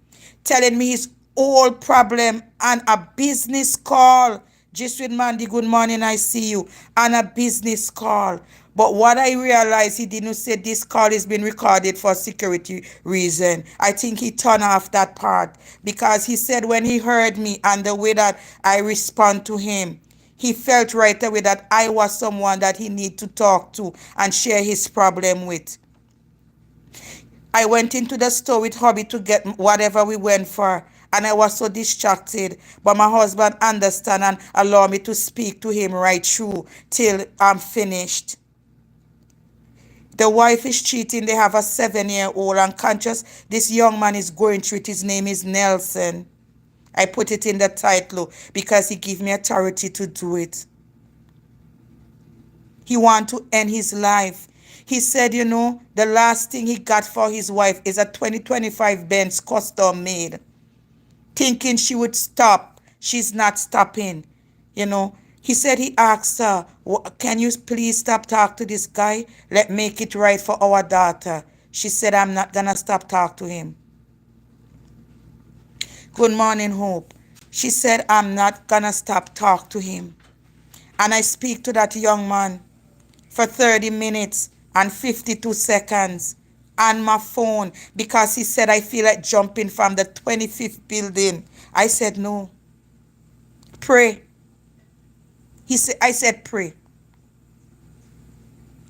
telling me his whole problem on a business call. Just with Mandy, good morning, I see you. On a business call. But what I realized, he didn't say this call is being recorded for security reason. I think he turned off that part because he said when he heard me and the way that I respond to him, he felt right away that I was someone that he need to talk to and share his problem with. I went into the store with hubby to get whatever we went for, and I was so distracted. But my husband understand and allow me to speak to him right through till I'm finished. The wife is cheating. They have a 7-year-old, and Conscious, this young man is going through it. His name is Nelson. I put it in the title because he gave me authority to do it. He want to end his life. He said, you know, the last thing he got for his wife is a 2025 Benz custom made. Thinking she would stop. She's not stopping. You know, he said he asked her, can you please stop talking to this guy? Let's make it right for our daughter. She said, I'm not going to stop talking to him. Good morning, Hope. She said, I'm not going to stop talking to him. And I speak to that young man for 30 minutes and 52 seconds on my phone because he said, I feel like jumping from the 25th building. I said, no. Pray. I said, pray.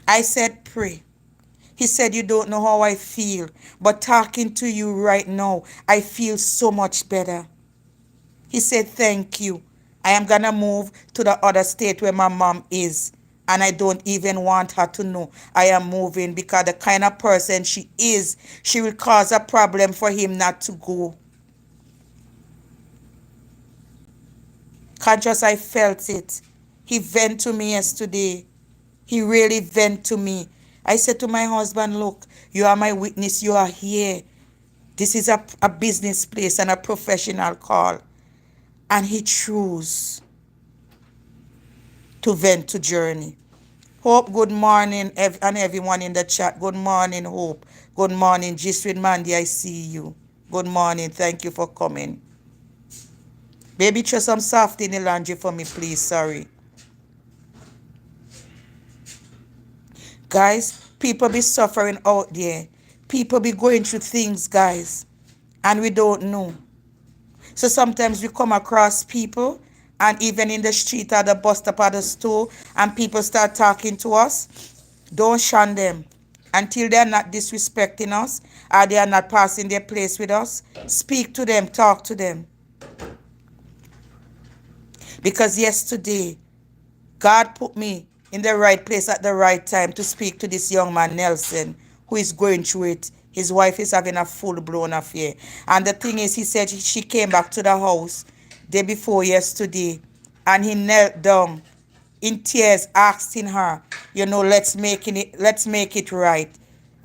I said, pray. He said, you don't know how I feel, but talking to you right now, I feel so much better. He said, thank you. I am going to move to the other state where my mom is. And I don't even want her to know I am moving because the kind of person she is, she will cause a problem for him not to go. Conscious, I felt it. He went to me yesterday. He really went to me. I said to my husband, look, you are my witness. You are here. This is a business place and a professional call. And he chose to vent to Journey. Hope, good morning, and everyone in the chat. Good morning, Hope. Good morning, Gist with Mandy, I see you. Good morning, thank you for coming. Baby, throw some soft in the laundry for me, please, sorry. Guys, people be suffering out there. People be going through things, guys, and we don't know. So sometimes we come across people, and even in the street or the bus stop or the store, and people start talking to us. Don't shun them until they are not disrespecting us or they are not passing their place with us. Speak to them, talk to them. Because yesterday, God put me in the right place at the right time to speak to this young man, Nelson, who is going through it. His wife is having a full-blown affair. And the thing is, he said she came back to the house day before yesterday, and he knelt down in tears asking her, you know, let's make it right.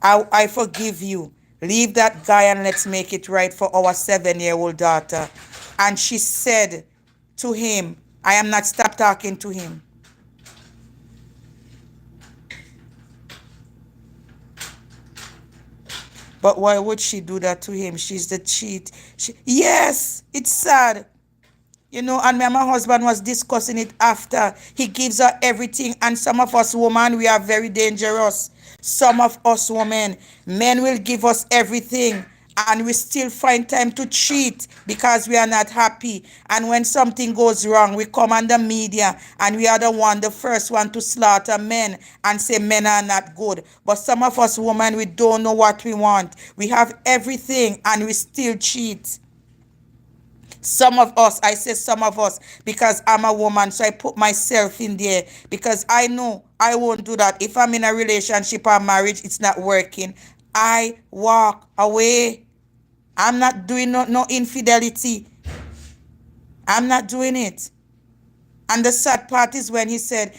I forgive you. Leave that guy and let's make it right for our 7-year-old daughter. And she said to him, I am not stop talking to him. But why would she do that to him? She's the cheat. Yes, it's sad. You know, and me and my husband was discussing it after. He gives her everything. And some of us women, we are very dangerous. Some of us women, men will give us everything. And we still find time to cheat because we are not happy. And when something goes wrong, we come on the media and we are the first one to slaughter men and say men are not good. But some of us women, we don't know what we want. We have everything and we still cheat. Some of us, I say some of us, because I'm a woman, so I put myself in there because I know I won't do that. If I'm in a relationship or marriage, it's not working, I walk away. I'm not doing no infidelity. I'm not doing it. And the sad part is when he said,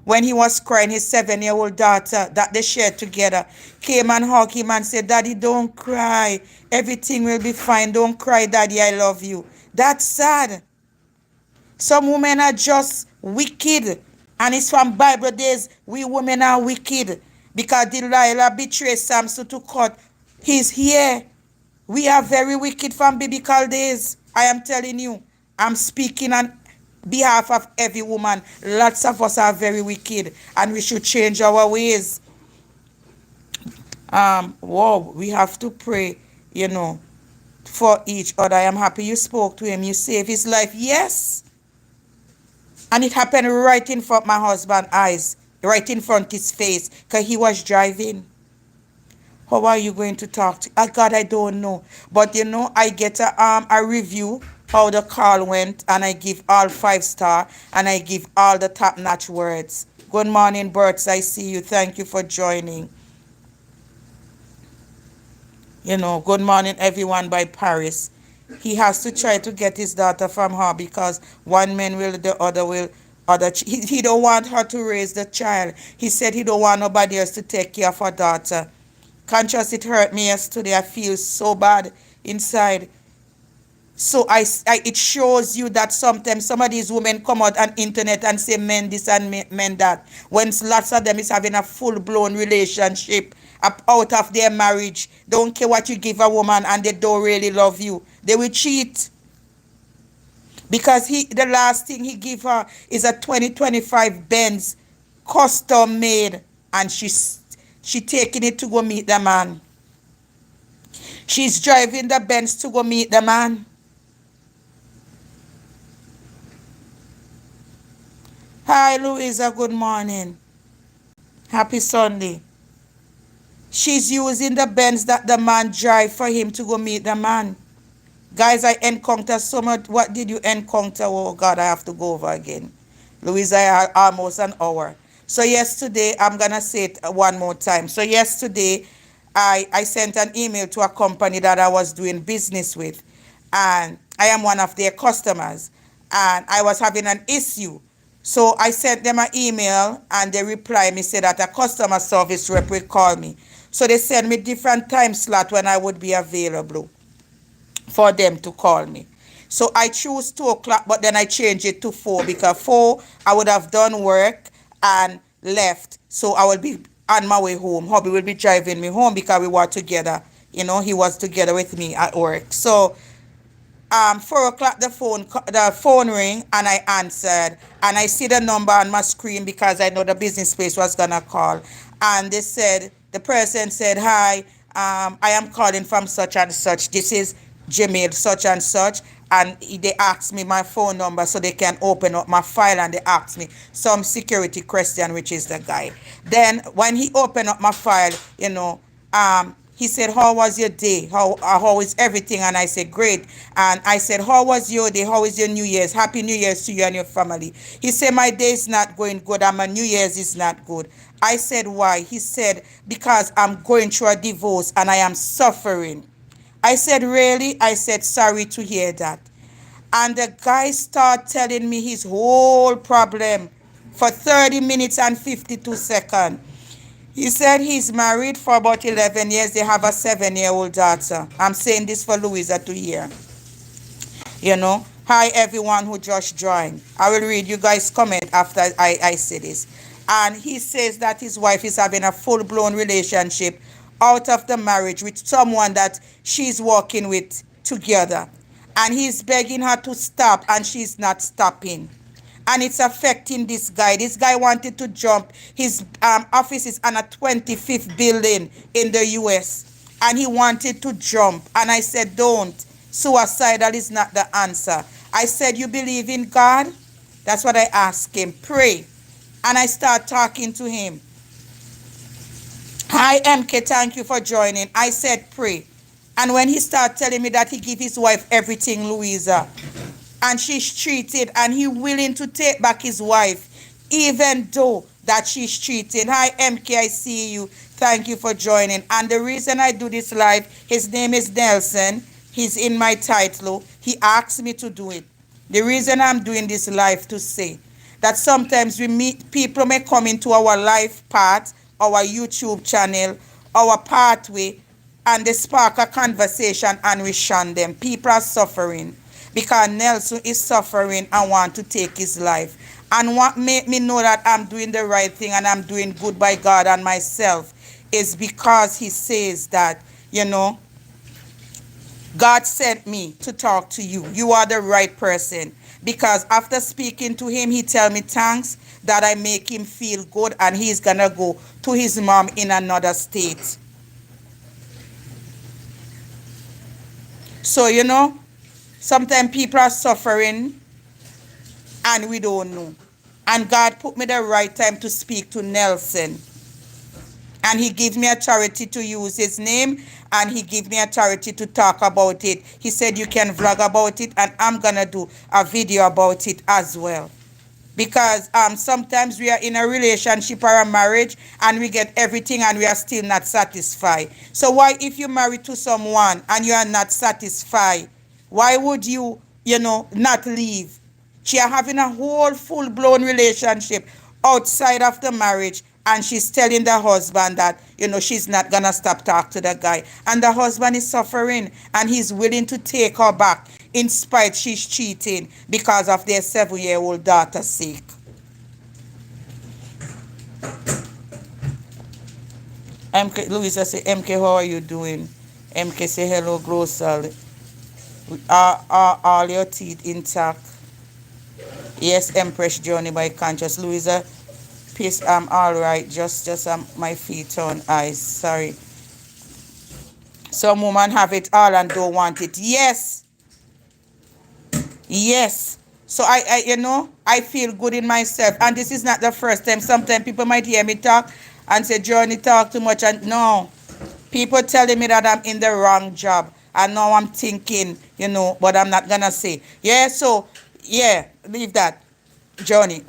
when he was crying, his 7-year-old daughter that they shared together came and hugged him and said, Daddy, don't cry. Everything will be fine. Don't cry, Daddy. I love you. That's sad. Some women are just wicked. And it's from Bible days. We women are wicked. Because Delilah betrayed Samson to cut his hair. We are very wicked from biblical days. I am telling you. I'm speaking on behalf of every woman. Lots of us are very wicked. And we should change our ways. Whoa, we have to pray, for each other. I am happy you spoke to him. You saved his life. Yes. And it happened right in front of my husband's eyes, right in front of his face, because he was driving. How are you going to talk to? God, I don't know. But I get a review how the call went, and I give all 5-star, and I give all the top-notch words. Good morning, Berts. I see you. Thank you for joining. Good morning, everyone by Paris. He has to try to get his daughter from her because one man will, the other will. He don't want her to raise the child. He said he don't want nobody else to take care of her daughter. Conscious, it hurt me yesterday. I feel so bad inside. So it shows you that sometimes some of these women come out on internet and say men this and men that. When lots of them is having a full-blown relationship out of their marriage. Don't care what you give a woman and they don't really love you. They will cheat. Because the last thing he give her is a 2025 Benz custom made, and she taking it to go meet the man. She's driving the Benz to go meet the man. Hi, Louisa. Good morning. Happy Sunday. She's using the Benz that the man drive for him to go meet the man. Guys, I encounter so much. What did you encounter? Oh, God, I have to go over again. Louisa, I had almost an hour. So yesterday, I'm going to say it one more time. So yesterday, I sent an email to a company that I was doing business with. And I am one of their customers. And I was having an issue. So I sent them an email and they replied me, say that a customer service rep will call me. So they sent me different time slot when I would be available for them to call me. So I choose 2 o'clock, but then I change it to 4 because 4 I would have done work and left. So I will be on my way home. Hubby will be driving me home because we were together. He was together with me at work. So 4 o'clock the phone ring and I answered and I see the number on my screen because I know the business place was gonna call, and the person said, hi, I am calling from such and such. This is Gmail such and such, and they asked me my phone number so they can open up my file, and they asked me some security question, which is the guy. Then when he opened up my file, he said, how was your day? How is everything? And I said, great. And I said, how was your day? How is your New Year's? Happy New Year's to you and your family. He said, my day is not going good and my New Year's is not good. I said, why? He said, because I'm going through a divorce and I am suffering. I said, really? I said, sorry to hear that. And the guy started telling me his whole problem for 30 minutes and 52 seconds. He said he's married for about 11 years. They have a 7-year-old daughter. I'm saying this for Louisa to hear. Hi, everyone who just joined. I will read you guys' comment after I say this. And he says that his wife is having a full-blown relationship out of the marriage with someone that she's working with together. And he's begging her to stop, and she's not stopping. And it's affecting this guy. This guy wanted to jump. His office is on a 25th building in the U.S. And he wanted to jump. And I said, don't. Suicidal is not the answer. I said, you believe in God? That's what I asked him. Pray. And I start talking to him. Hi, MK. Thank you for joining. I said, pray. And when he started telling me that he give his wife everything, Louisa, and she's cheated, and he willing to take back his wife, even though that she's cheating. Hi, MK, I see you. Thank you for joining. And the reason I do this live, his name is Nelson. He's in my title. He asked me to do it. The reason I'm doing this live to say that sometimes we meet people may come into our life path, our YouTube channel, our pathway, and they spark a conversation and we shun them. People are suffering because Nelson is suffering and want to take his life. And what made me know that I'm doing the right thing and I'm doing good by God and myself is because he says that, you know, God sent me to talk to you. You are the right person. Because after speaking to him, he tell me thanks that I make him feel good and he's going to go to his mom in another state. So, you know, sometimes people are suffering and we don't know. And God put me the right time to speak to Nelson. And he gave me authority to use his name and he gave me authority to talk about it. He said you can vlog about it and I'm going to do a video about it as well. Because sometimes we are in a relationship or a marriage and we get everything and we are still not satisfied. So why if you marry to someone and you are not satisfied, why would you, you know, not leave? She are having a whole full-blown relationship outside of the marriage and she's telling the husband that, you know, she's not going to stop talking to the guy. And the husband is suffering and he's willing to take her back in spite she's cheating because of their 7-year-old daughter's sake. MK, Louisa say, MK, how are you doing? MK say, hello, Glosal. Are all your teeth intact? Yes, Empress Journey by Conscious. Louisa, peace, I'm all right. Just my feet on ice. Sorry. Some women have it all and don't want it. Yes. Yes. So I you know, I feel good in myself. And this is not the first time. Sometimes people might hear me talk and say, Journey talk too much. And no. People telling me that I'm in the wrong job. And now I'm thinking, you know, but I'm not going to say. Yeah, so, yeah, leave that, Johnny.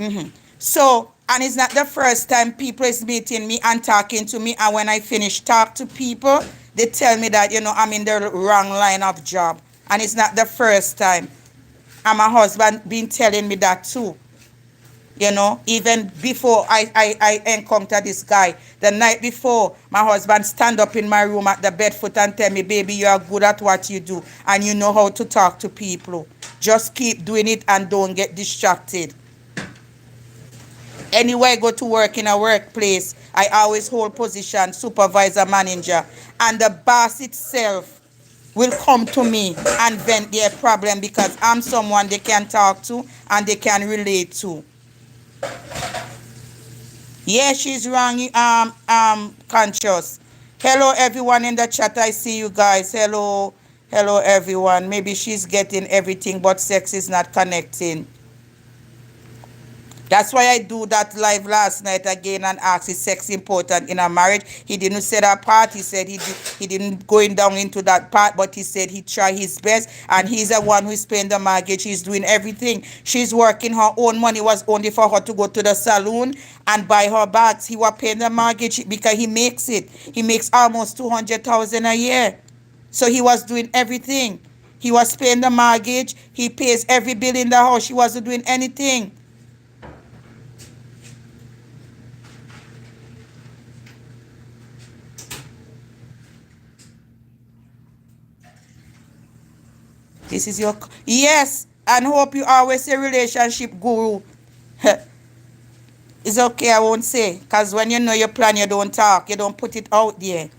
So, and it's not the first time people is meeting me and talking to me. And when I finish talk to people, they tell me that, you know, I'm in the wrong line of job. And it's not the first time. And my husband been telling me that too. You know, even before I encountered this guy, the night before, my husband stand up in my room at the bed foot and tell me, baby, you are good at what you do and you know how to talk to people. Just keep doing it and don't get distracted. Anywhere I go to work in a workplace, I always hold position, supervisor, manager, and the boss itself will come to me and vent their problem because I'm someone they can talk to and they can relate to. Yeah, she's wrong, Conscious. Hello, everyone in the chat. I see you guys. Hello, everyone. Maybe she's getting everything, but sex is not connecting. That's why I do that live last night again and asked, is sex important in a marriage? He didn't say that part. He said he didn't going down into that part, but he said he tried his best and he's the one who's paying the mortgage. He's doing everything. She's working her own money. Was only for her to go to the salon and buy her bags. He was paying the mortgage because he makes it. He makes almost $200,000 a year. So he was doing everything. He was paying the mortgage. He pays every bill in the house. She wasn't doing anything. This is your... Yes, and hope you always a relationship guru. It's okay, I won't say. Because when you know your plan, you don't talk. You don't put it out there.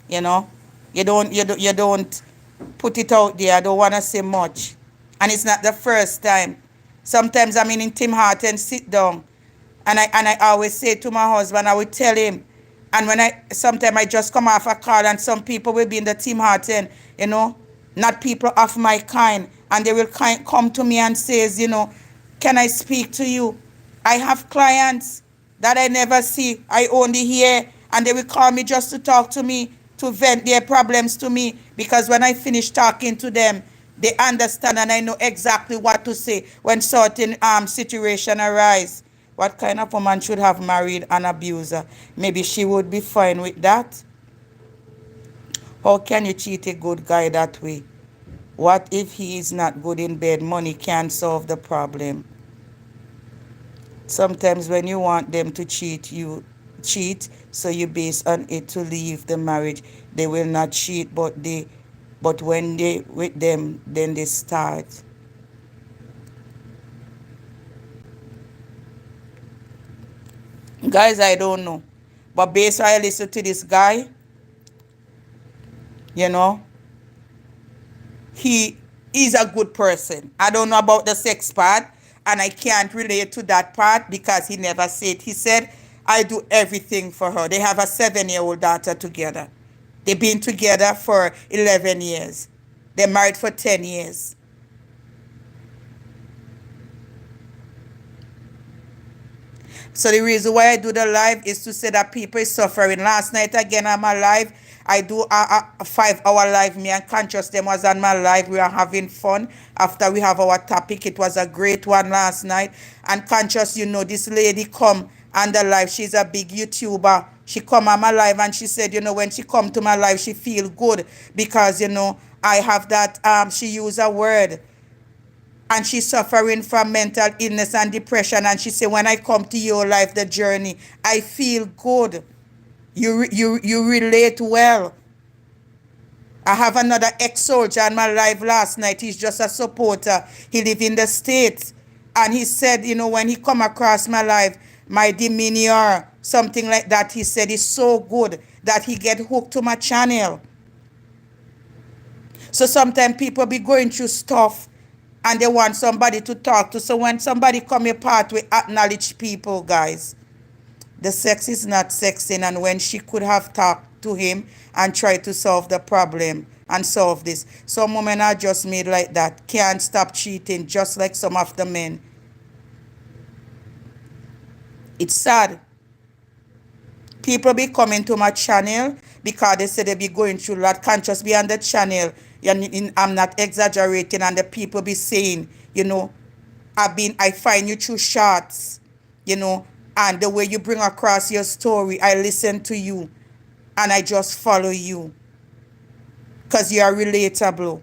You know? You don't put it out there. I don't want to say much. And it's not the first time. Sometimes I'm in Tim Hortons sit down. And I always say to my husband, I will tell him. And when sometimes I just come off a call and some people will be in the Tim Hortons, you know, not people of my kind, and they will come to me and says, you know, can I speak to you? I have clients that I never see. I only hear, and they will call me just to talk to me, to vent their problems to me, because when I finish talking to them, they understand and I know exactly what to say when certain situation arise. What kind of woman should have married an abuser? Maybe she would be fine with that. How can you cheat a good guy that way? What if he is not good in bed? Money can't solve the problem. Sometimes when you want them to cheat, you cheat, so you base on it to leave the marriage. They will not cheat, but when they with them, then they start. Guys, I don't know. But based on I listen to this guy, you know, he is a good person. I don't know about the sex part, and I can't relate to that part because he never said. He said, I do everything for her. They have a 7-year-old daughter together. They've been together for 11 years. They're married for 10 years. So the reason why I do the live is to say that people is suffering. Last night again on my live, I do a 5-hour live. Me and Conscious them was on my live. We are having fun. After we have our topic, it was a great one last night. And Conscious, this lady come on the live. She's a big YouTuber. She come on my live and she said, when she come to my live, she feel good because, I have that, she use a word and she's suffering from mental illness and depression, and she said, when I come to your life, the journey, I feel good. You relate well. I have another ex-soldier on my live last night. He's just a supporter. He live in the States, and he said, when he come across my live, my demeanor, something like that, he said it's so good that he get hooked to my channel. So sometimes people be going through stuff and they want somebody to talk to. So when somebody come your path, we acknowledge people, guys. The sex is not sexing, and when she could have talked to him and tried to solve the problem and solve this. Some women are just made like that. Can't stop cheating, just like some of the men. It's sad. People be coming to my channel because they say they be going through a lot. Can't just be on the channel. I'm not exaggerating, and the people be saying, I find you through shots, and the way you bring across your story, I listen to you and I just follow you because you are relatable.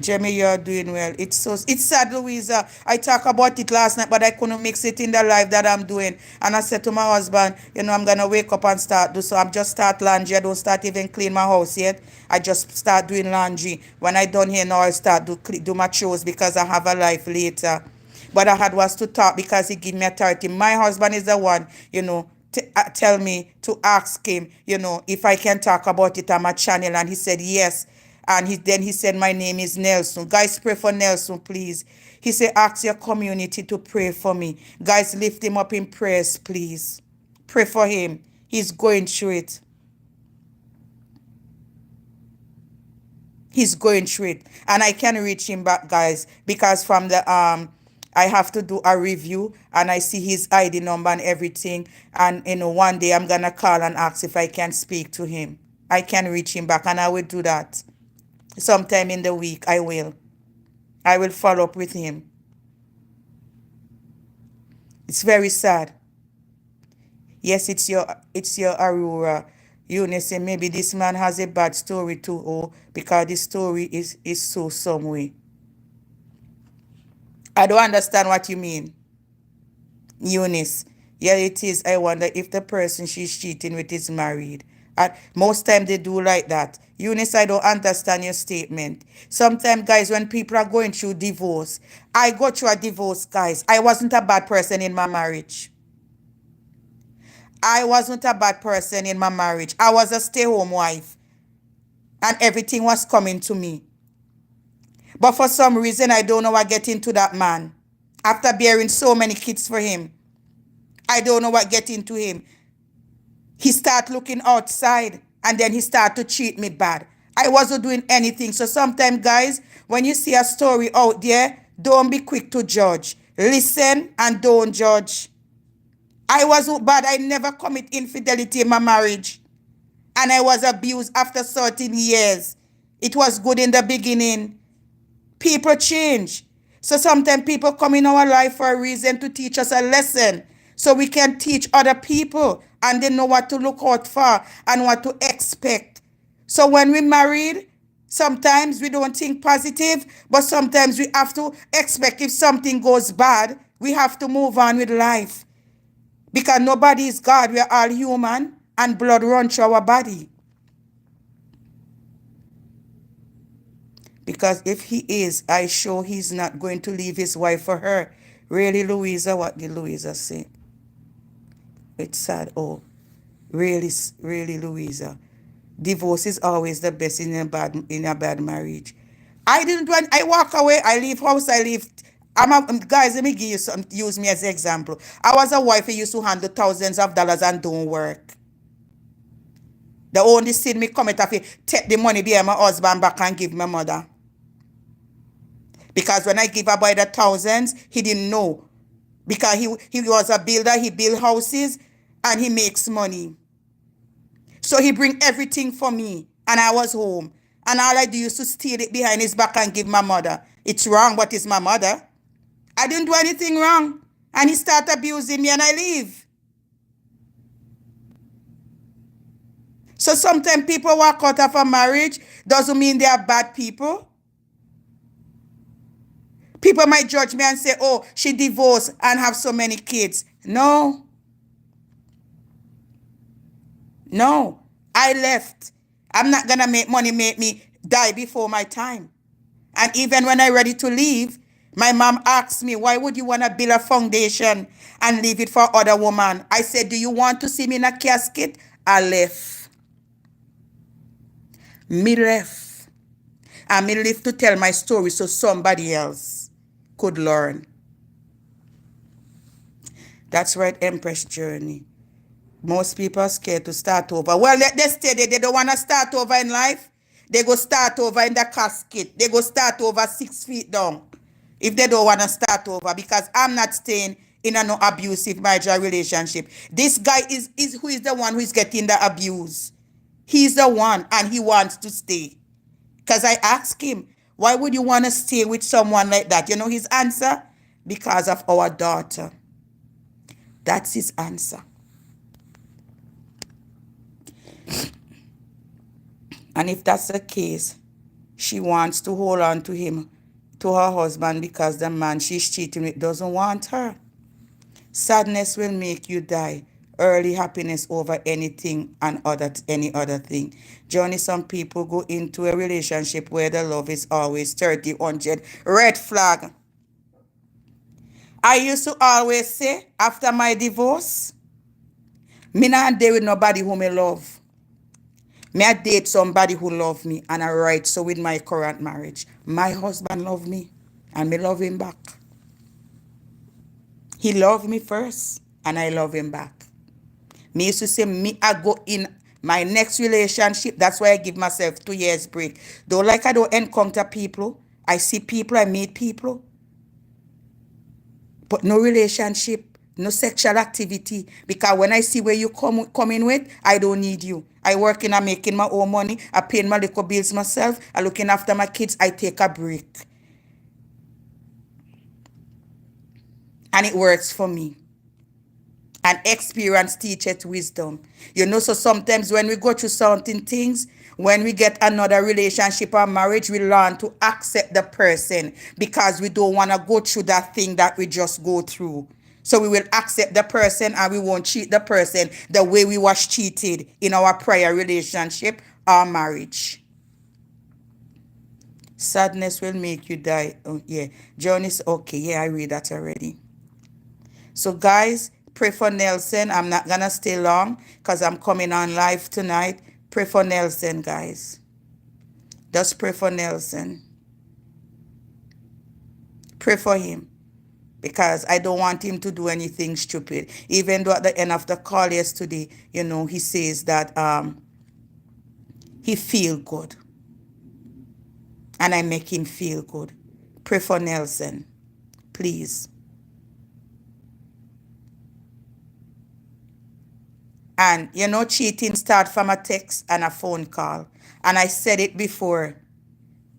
Jamie, you're doing well. It's sad, Louisa. I talked about it last night, but I couldn't mix it in the live that I'm doing. And I said to my husband, I'm gonna wake up and start do so. I'm just start laundry. I don't start even clean my house yet. I just start doing laundry. When I done here now, I start do my chores because I have a life later. But I had was to talk because he give me authority. My husband is the one, tell me to ask him, if I can talk about it on my channel, and he said yes. And then he said, my name is Nelson. Guys, pray for Nelson, please. He said, ask your community to pray for me. Guys, lift him up in prayers, please. Pray for him. He's going through it. He's going through it. And I can reach him back, guys, because from the I have to do a review and I see his ID number and everything. And one day I'm gonna call and ask if I can speak to him. I can reach him back, and I will do that. Sometime in the week, I will follow up with him. It's very sad. Yes, it's your Aurora. Eunice, maybe this man has a bad story too, because the story is so some way. I don't understand what you mean, Eunice. Yeah, it is. I wonder if the person she's cheating with is married. Most time they do like that. Eunice, I don't understand your statement. Sometimes, guys, when people are going through divorce, I go through a divorce, guys. I wasn't a bad person in my marriage. I wasn't a bad person in my marriage. I was a stay-home wife. And everything was coming to me. But for some reason, I don't know what get into that man. After bearing so many kids for him, I don't know what get into him. He start looking outside, and then he start to treat me bad. I wasn't doing anything. So sometimes, guys, when you see a story out there, don't be quick to judge. Listen and don't judge. I wasn't bad. I never commit infidelity in my marriage. And I was abused after 13 years. It was good in the beginning. People change. So sometimes people come in our life for a reason to teach us a lesson. so we can teach other people and they know what to look out for and what to expect. So when we married, sometimes we don't think positive, but sometimes we have to expect if something goes bad, we have to move on with life. Because nobody is God, we are all human and blood runs through our body. Because if he is, I sure he's not going to leave his wife for her. Really, Louisa, what did Louisa say? It's sad. Oh, really, really, Louisa. Divorce is always the best in a bad marriage. I didn't want. I walk away. I leave house. I leave. Guys. Let me give you some. Use me as an example. I was a wife who used to handle thousands of dollars and don't work. The only sin me come out of it, take the money behind my husband back and give my mother. Because when I give a boy the thousands, he didn't know. Because he was a builder, he built houses, and he makes money. So he bring everything for me, and I was home. And all I do is to steal it behind his back and give my mother. It's wrong, but it's my mother. I didn't do anything wrong. And he start abusing me and I leave. So sometimes people walk out of a marriage, doesn't mean they are bad people. People might judge me and say, oh, she divorced and have so many kids. No. No. I left. I'm not going to make money make me die before my time. And even when I'm ready to leave, my mom asked me, why would you want to build a foundation and leave it for other woman? I said, do you want to see me in a casket? I left. Me left. And me live to tell my story so somebody else could learn. That's right, Empress Journey. Most people are scared to start over. Well, let them stay there. They don't want to start over in life. They go start over in the casket. They go start over 6 feet down. If they don't want to start over. Because I'm not staying in a no abusive marriage or relationship. This guy is who is the one who is getting the abuse. He's the one and he wants to stay. Because I asked him, why would you want to stay with someone like that? You know his answer? Because of our daughter. That's his answer. And if that's the case, she wants to hold on to him, to her husband, because the man she's cheating with doesn't want her. Sadness will make you die. Early happiness over anything and any other thing. Johnny, some people go into a relationship where the love is always 30, 100. Red flag. I used to always say, after my divorce, me not date with nobody who me love. Me I date somebody who love me, and I write so with my current marriage. My husband love me and me love him back. He loved me first and I love him back. Me used to say me I go in my next relationship. That's why I give myself 2 years break. Though like I don't encounter people. I see people, I meet people. But no relationship. No sexual activity. Because when I see where you come in with, I don't need you. I working and making my own money. I paying my little bills myself. I looking after my kids. I take a break. And it works for me. And experience teacheth wisdom. You know, so sometimes when we go through certain things, when we get another relationship or marriage, we learn to accept the person because we don't want to go through that thing that we just go through. So we will accept the person and we won't cheat the person the way we was cheated in our prior relationship or marriage. Sadness will make you die. Oh, yeah. John is okay. Yeah, I read that already. So guys, pray for Nelson. I'm not going to stay long because I'm coming on live tonight. Pray for Nelson, guys. Just pray for Nelson. Pray for him. Because I don't want him to do anything stupid. Even though at the end of the call yesterday, you know, he says that he feel good. And I make him feel good. Pray for Nelson. Please. And, you know, cheating start from a text and a phone call. And I said it before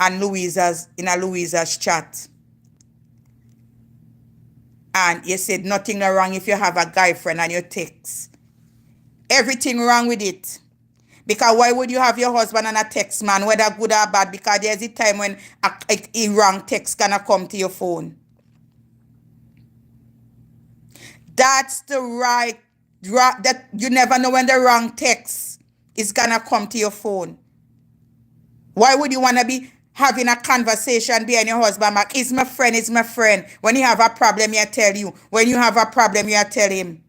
in a Louisa's chat. And you said nothing no wrong if you have a guy friend and you text. Everything wrong with it. Because why would you have your husband and a text man, whether good or bad? Because there's a time when a wrong text gonna come to your phone. That's the right, that you never know when the wrong text is gonna come to your phone. Why would you wanna be having a conversation behind your husband back? It's my friend, it's my friend. When you have a problem, you tell you. When you have a problem, you tell him.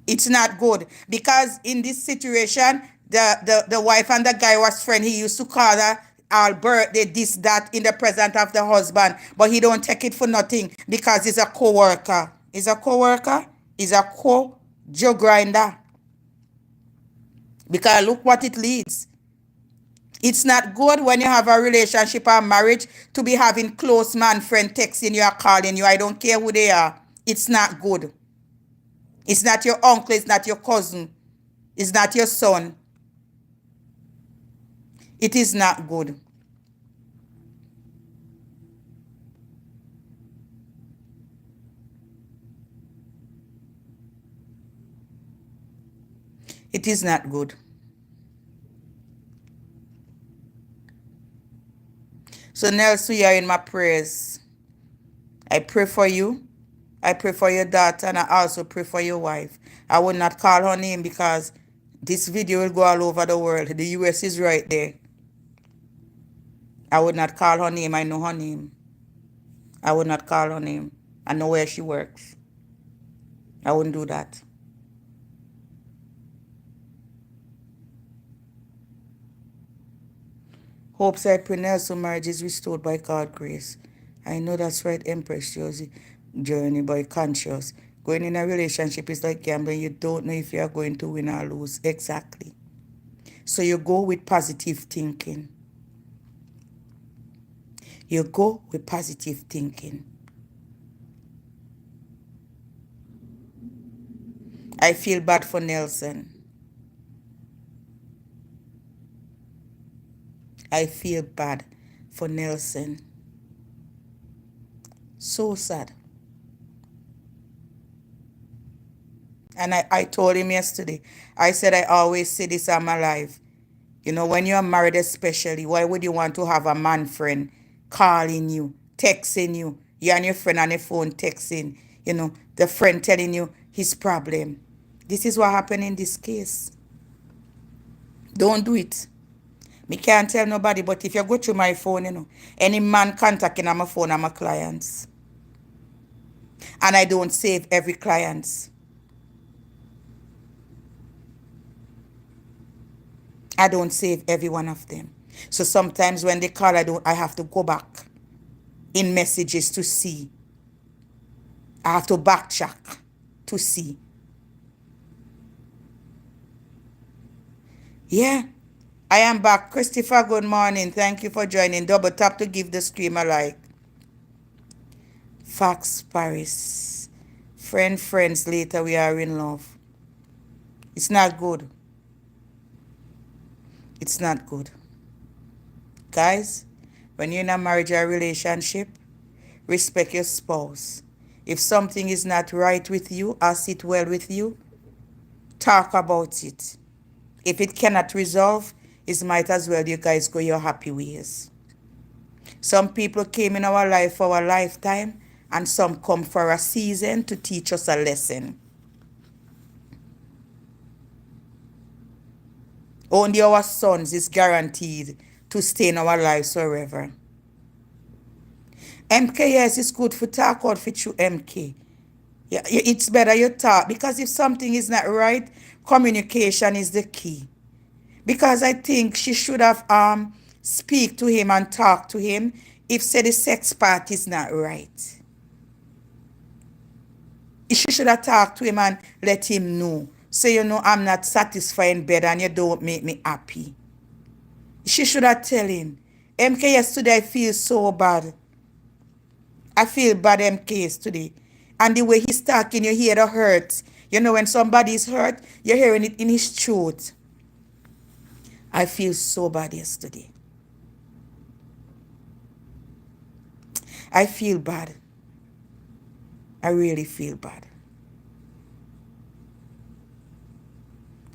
It's not good. Because in this situation, the wife and the guy was friend. He used to call her all birthday, this, that, in the presence of the husband. But he don't take it for nothing because he's a co-worker. He's a co-worker. He's a co-joe grinder. Because look what it leads. It's not good when you have a relationship or marriage to be having close man friend texting you or calling you. I don't care who they are. It's not good. It's not your uncle. It's not your cousin. It's not your son. It is not good. It is not good. So Nelson, you are in my prayers. I pray for you. I pray for your daughter, and I also pray for your wife. I will not call her name because this video will go all over the world. The US is right there. I would not call her name. I know her name. I would not call her name. I know where she works. I wouldn't do that. Hopes I pray Nelson marriage is restored by God's grace. I know that's right, Empress Josie. Journey by conscious. Going in a relationship is like gambling. You don't know if you are going to win or lose. Exactly. So you go with positive thinking. You go with positive thinking. I feel bad for Nelson. I feel bad for Nelson. So sad. And I told him yesterday, I said I always say this all my life. You know, when you're married especially, why would you want to have a man friend calling you, texting you, you and your friend on the phone texting, you know, the friend telling you his problem. This is what happened in this case. Don't do it. Me can't tell nobody, but if you go through my phone, you know, any man contacting on my phone are my clients. And I don't save every client. I don't save every one of them. So sometimes when they call, I have to go back in messages to see. I have to backtrack to see. Yeah. I am back. Christopher, good morning. Thank you for joining. Double tap to give the stream a like. Fax Paris. Friends, later we are in love. It's not good. It's not good. Guys, when you're in a marriage or relationship, respect your spouse. If something is not right with you or sit well with you, talk about it. If it cannot resolve, it might as well you guys go your happy ways. Some people came in our life for a lifetime, and some come for a season to teach us a lesson. Only our sons is guaranteed to stay in our lives forever. MK, yes, it's good for talk out for you, MK. Yeah, it's better you talk, because if something is not right, communication is the key. Because I think she should have speak to him and talk to him if say the sex part is not right. She should have talked to him and let him know. Say, you know, I'm not satisfied in bed and you don't make me happy. She should have tell him. MK, yesterday I feel so bad. I feel bad, MK, yesterday. And the way he's talking, you hear the hurt. You know, when somebody's hurt, you're hearing it in his throat. I feel so bad yesterday. I feel bad. I really feel bad.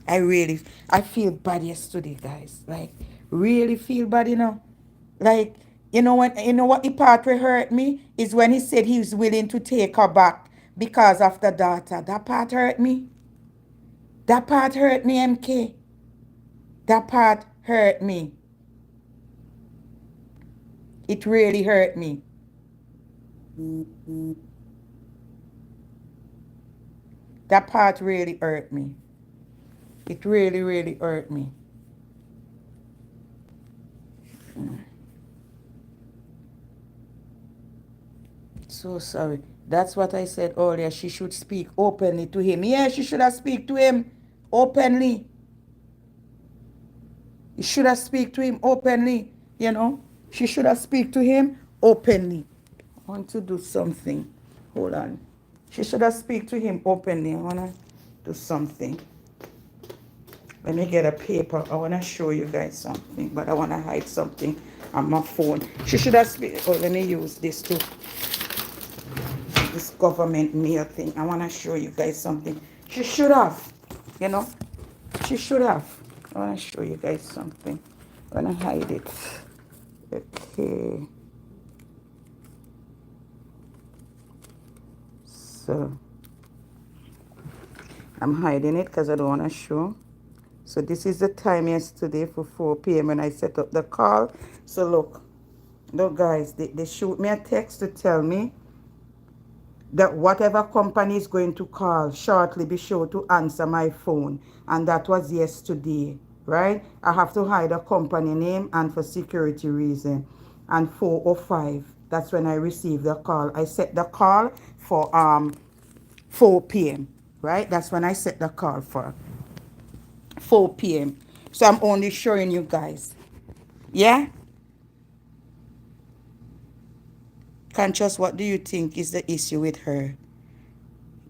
I feel bad yesterday, guys. Like, really feel bad, you know. Like, you know what the part where hurt me is when he said he was willing to take her back because of the daughter. That part hurt me. That part hurt me, MK. That part hurt me. It really hurt me. That part really hurt me. It really, really hurt me. So sorry. That's what I said earlier. She should speak openly to him. Yeah, she should have speak to him openly. You should have speak to him openly, you know. She should have speak to him openly. I want to do something. Hold on. She should have speak to him openly. I want to do something. Let me get a paper. I want to show you guys something, but I want to hide something on my phone. She should have speak. Oh, let me use this too. This government mail thing. I want to show you guys something. She should have, you know. She should have. I want to show you guys something. I want to hide it. Okay. So, I'm hiding it because I don't want to show. So, this is the time yesterday for 4 p.m. when I set up the call. So, look guys, they shoot me a text to tell me that whatever company is going to call shortly, be sure to answer my phone. And that was yesterday, right? I have to hide a company name and for security reason. And 4:05, that's when I received the call. I set the call for 4 p.m., right? That's when I set the call for 4 p.m. So I'm only showing you guys. Yeah? Conscious, what do you think is the issue with her?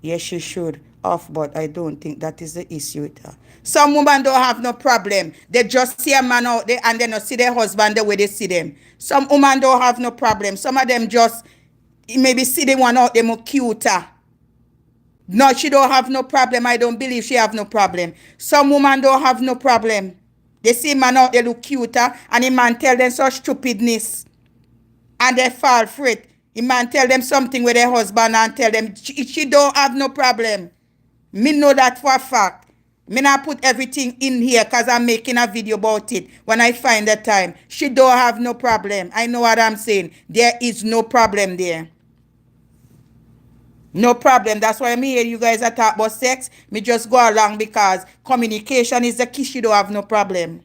Yes, she should off, but I don't think that is the issue with her. Some women don't have no problem. They just see a man out there and they don't see their husband the way they see them. Some women don't have no problem. Some of them just maybe see the one out there more cuter. No, she don't have no problem. I don't believe she have no problem. Some women don't have no problem. They see man out there look cuter and the man tell them such stupidness and they fall for it. The man tell them something with their husband and tell them she don't have no problem. Me know that for a fact. Me not put everything in here because I'm making a video about it when I find the time. She don't have no problem. I know what I'm saying. There is no problem there. No problem. That's why I'm here. You guys are talking about sex. Me just go along because communication is the key. She don't have no problem.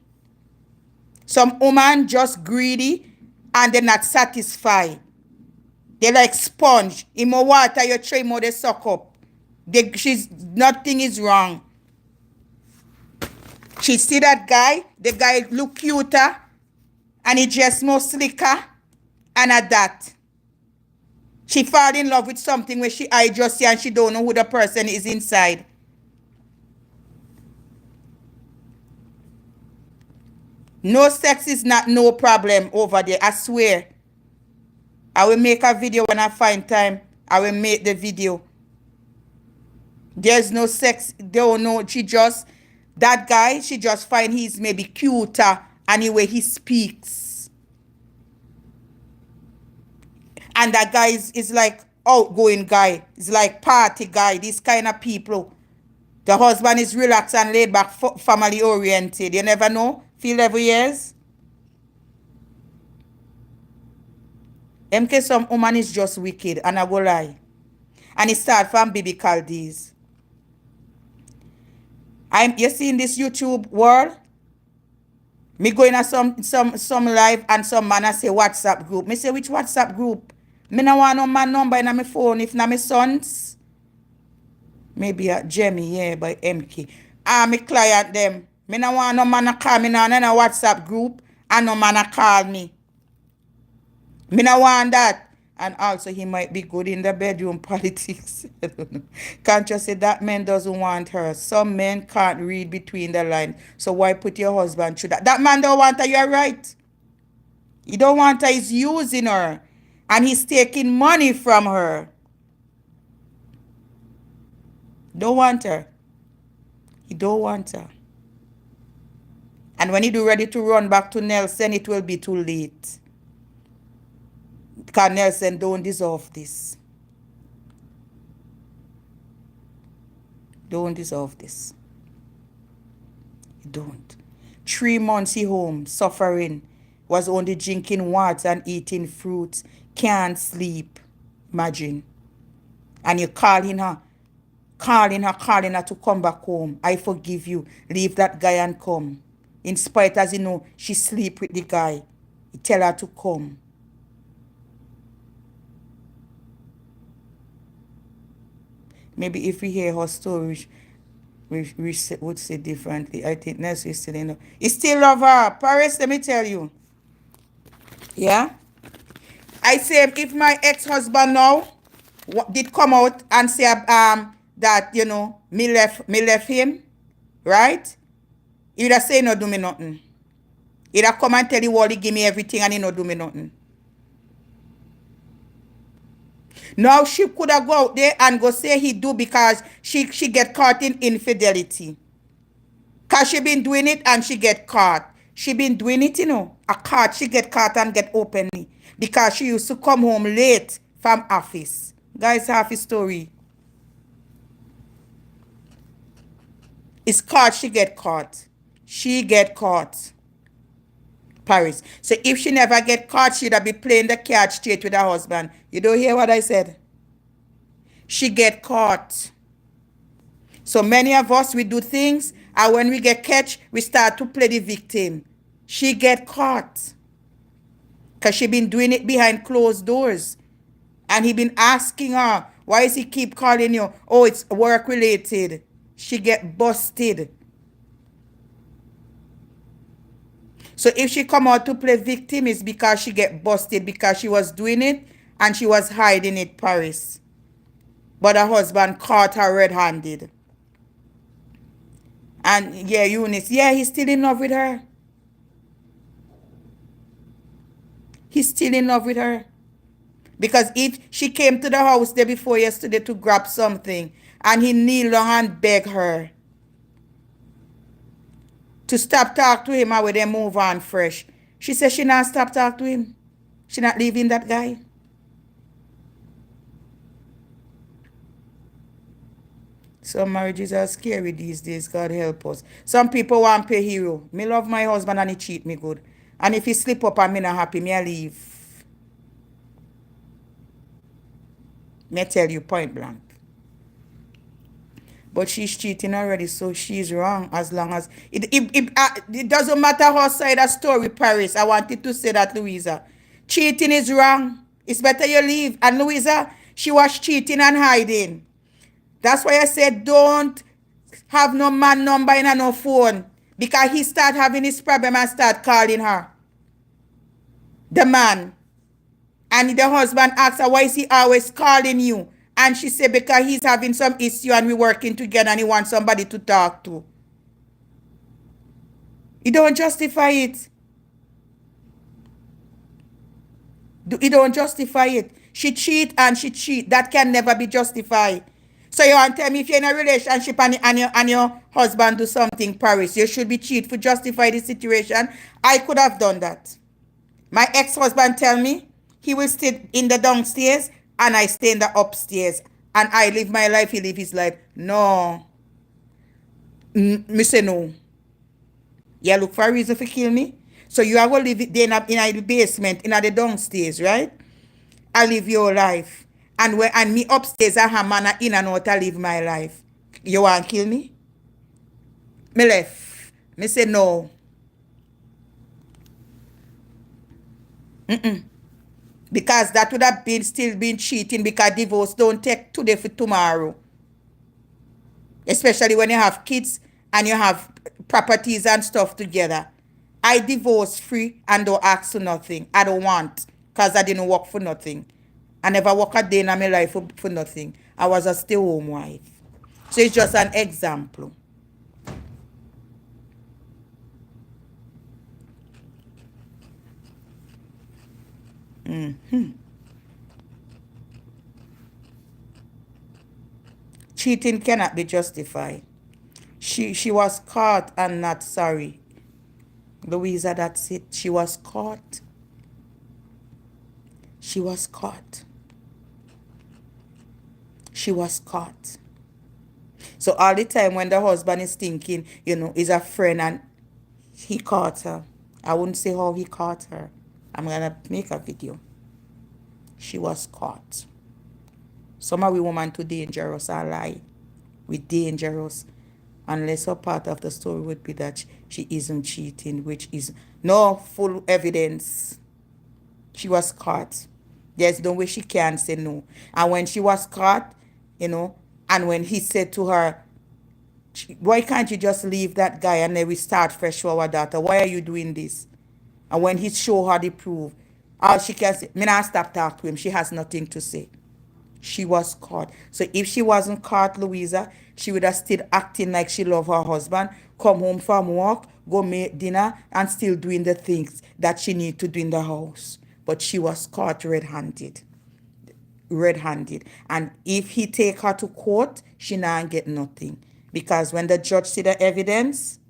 Some woman just greedy and they're not satisfied. They like sponge. In more water, you try more they suck up. Nothing is wrong. She see that guy, the guy look cuter, and he just more slicker, and at that. She fall in love with something where I just see and she don't know who the person is inside. No sex is not no problem over there, I swear. I will make a video when I find time. I will make the video. There's no sex. Don't know. That guy, she just find he's maybe cuter anyway he speaks. And that guy is like outgoing guy. It's like party guy. These kind of people. The husband is relaxed and laid back, family oriented. You never know. Feel every years. MK, some woman is just wicked and I go lie. And it start from Bibi Caldies. You see in this YouTube world, me going to some live and some man I say WhatsApp group. Me say which WhatsApp group? Me no want no man number in my phone if not my sons. Maybe a Jemmy, yeah, by MK. Me client them. Me no want no man call me now in a WhatsApp group and no man call me. Me no want that. And also he might be good in the bedroom politics. I don't know. Can't just say that man doesn't want her. Some men can't read between the lines. So why put your husband through that? That man don't want her, you're right. He don't want her, he's using her. And he's taking money from her. Don't want her. He don't want her. And when he do ready to run back to Nelson, it will be too late. Because Nelson don't deserve this. Don't deserve this. He don't. 3 months he home, suffering. Was only drinking water and eating fruits. Can't sleep. Imagine. And you calling her to come back home. I forgive you. Leave that guy and come. In spite as you know, she sleep with the guy. You tell her to come. Maybe if we hear her story, we would say differently. I think Nelson is still in love. He still love her. Paris, let me tell you. Yeah? I say if my ex-husband now did come out and say that, you know, me left him, right? He'd have say he no do me nothing. He'd have come and tell the world he give me everything and he no do me nothing. Now she could have go out there and go say he do because she get caught in infidelity. Because she been doing it and she get caught. She been doing it, you know. She get caught and get openly. Because she used to come home late from office. Guys, half his story. It's caught, she get caught. She get caught. Paris. So if she never get caught, she'd have be playing the card straight with her husband. You don't hear what I said? She get caught. So many of us, we do things, and when we get catch, we start to play the victim. She get caught. Because she been doing it behind closed doors. And he been asking her, why is he keep calling you? Oh, it's work related. She get busted. So if she come out to play victim, it's because she get busted because she was doing it and she was hiding it, Paris. But her husband caught her red-handed. And yeah, Eunice, yeah, he's still in love with her. He's still in love with her. Because if she came to the house day before yesterday to grab something and he kneel down and beg her to stop talk to him and when they move on fresh. She said she not stop talk to him. She not leaving that guy. Some marriages are scary these days. God help us. Some people want pay hero. Me love my husband and he cheat me good. And if he slip up and me not happy, me I leave. Me tell you point blank. But she's cheating already, so she's wrong as long as... It doesn't matter how side a story, Paris. I wanted to say that, Louisa. Cheating is wrong. It's better you leave. And Louisa, she was cheating and hiding. That's why I said don't have no man number in no phone. Because he start having his problem and start calling her. The man. And the husband asks her, why is he always calling you? And she said, because he's having some issue and we're working together and he wants somebody to talk to. You don't justify it. You don't justify it. She cheat and she cheat. That can never be justified. So you want to tell me if you're in a relationship and your husband do something, Paris, you should be cheat for justify the situation. I could have done that. My ex-husband tell me he will stay in the downstairs and I stay in the upstairs. And I live my life, he live his life. No. Me say no. You look for a reason to kill me? So you are going to live it there in the basement, in the downstairs, right? I live your life. And me upstairs, I have man in and out, I live my life. You want to kill me? Me left. Me say no. Because that would have been still been cheating because divorce don't take today for tomorrow. Especially when you have kids and you have properties and stuff together. I divorce free and don't ask for nothing. I don't want because I didn't work for nothing. I never work a day in my life for nothing. I was a stay-home wife. So it's just an example. Cheating cannot be justified. She was caught and not sorry. Louisa, that's it. She was caught. She was caught. She was caught. So all the time when the husband is thinking, is a friend and he caught her. I wouldn't say how he caught her. I'm going to make a video. She was caught. Some of we women too dangerous are lie. We dangerous. Unless a part of the story would be that she isn't cheating, which is no full evidence. She was caught. There's no way she can say no. And when she was caught, and when he said to her, why can't you just leave that guy and then we start fresh for our daughter? Why are you doing this? And when he showed her the proof, all she can say, me not stop talking to him. She has nothing to say. She was caught. So if she wasn't caught, Louisa, she would have still acting like she loved her husband, come home from work, go make dinner, and still doing the things that she need to do in the house. But she was caught red-handed. Red-handed. And if he take her to court, she not get nothing. Because when the judge see the evidence,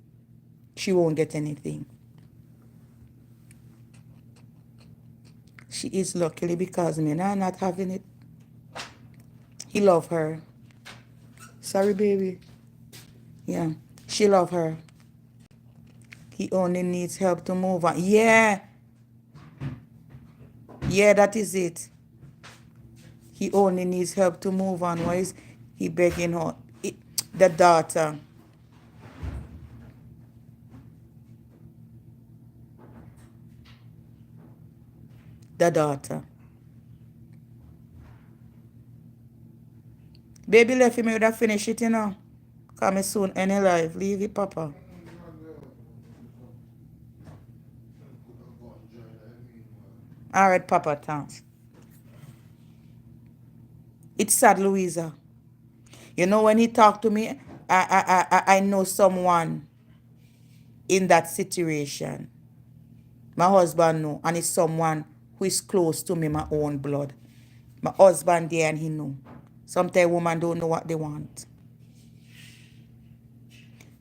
she won't get anything. She is luckily because me not having it. He love her. Sorry, baby. Yeah, she love her. He only needs help to move on. Yeah. Yeah, that is it. He only needs help to move on. Why is he begging her? The daughter. The daughter. Baby left him, would have finished it, Come soon, any life. Leave it, Papa. All right, Papa, thanks. It's sad, Louisa. When he talked to me, I know someone in that situation. My husband know, and it's someone who is close to me, my own blood. My husband there, and he know. Sometimes women don't know what they want.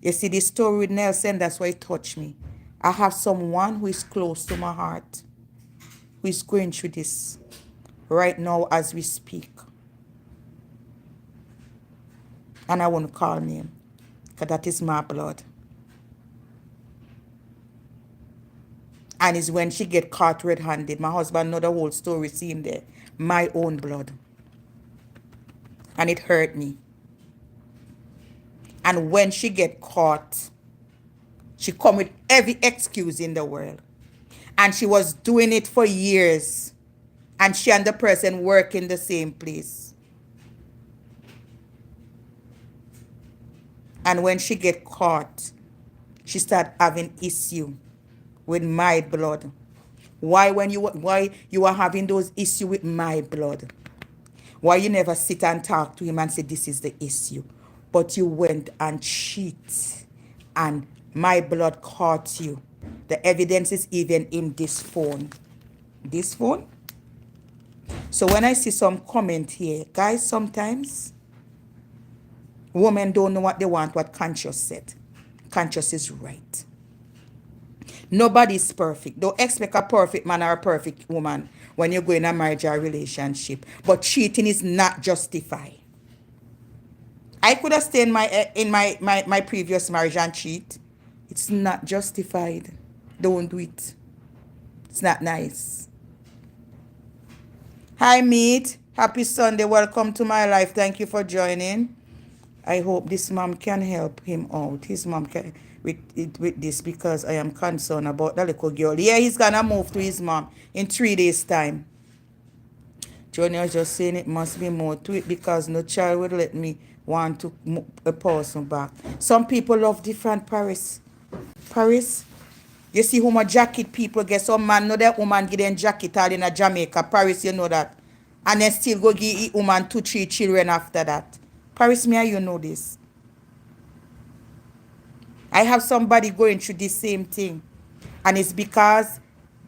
You see, the story with Nelson, that's why it touched me. I have someone who is close to my heart, who is going through this right now as we speak. And I won't call name, because that is my blood. And it's when she get caught red-handed. My husband know the whole story, see him there. My own blood. And it hurt me. And when she get caught, she come with every excuse in the world. And she was doing it for years. And she and the person work in the same place. And when she get caught, she start having issue with my blood. Why you are having those issue with my blood? Why you never sit and talk to him and say this is the issue? But you went and cheat, and my blood caught you. The evidence is even in this phone. This phone? So when I see some comment here, guys, sometimes women don't know what they want, what conscious said. Conscious is right. Nobody's perfect. Don't expect a perfect man or a perfect woman when you go in a marriage or relationship. But cheating is not justified. I could have stayed in my previous marriage and cheat. It's not justified. Don't do it. It's not nice. Hi, Meet. Happy Sunday. Welcome to my life. Thank you for joining. I hope this mom can help him out. His mom can with this, because I am concerned about the little girl. Yeah, he's gonna move to his mom in 3 days' time. Junior is just saying it must be more to it, because no child would let me want to a person back. Some people love different Paris. Paris. You see who my jacket people get. Some man know that woman get them jacket all in a Jamaica. Paris, you know that. And then still go give a woman 2-3 children after that. Paris, me and you know this. I have somebody going through the same thing. And it's because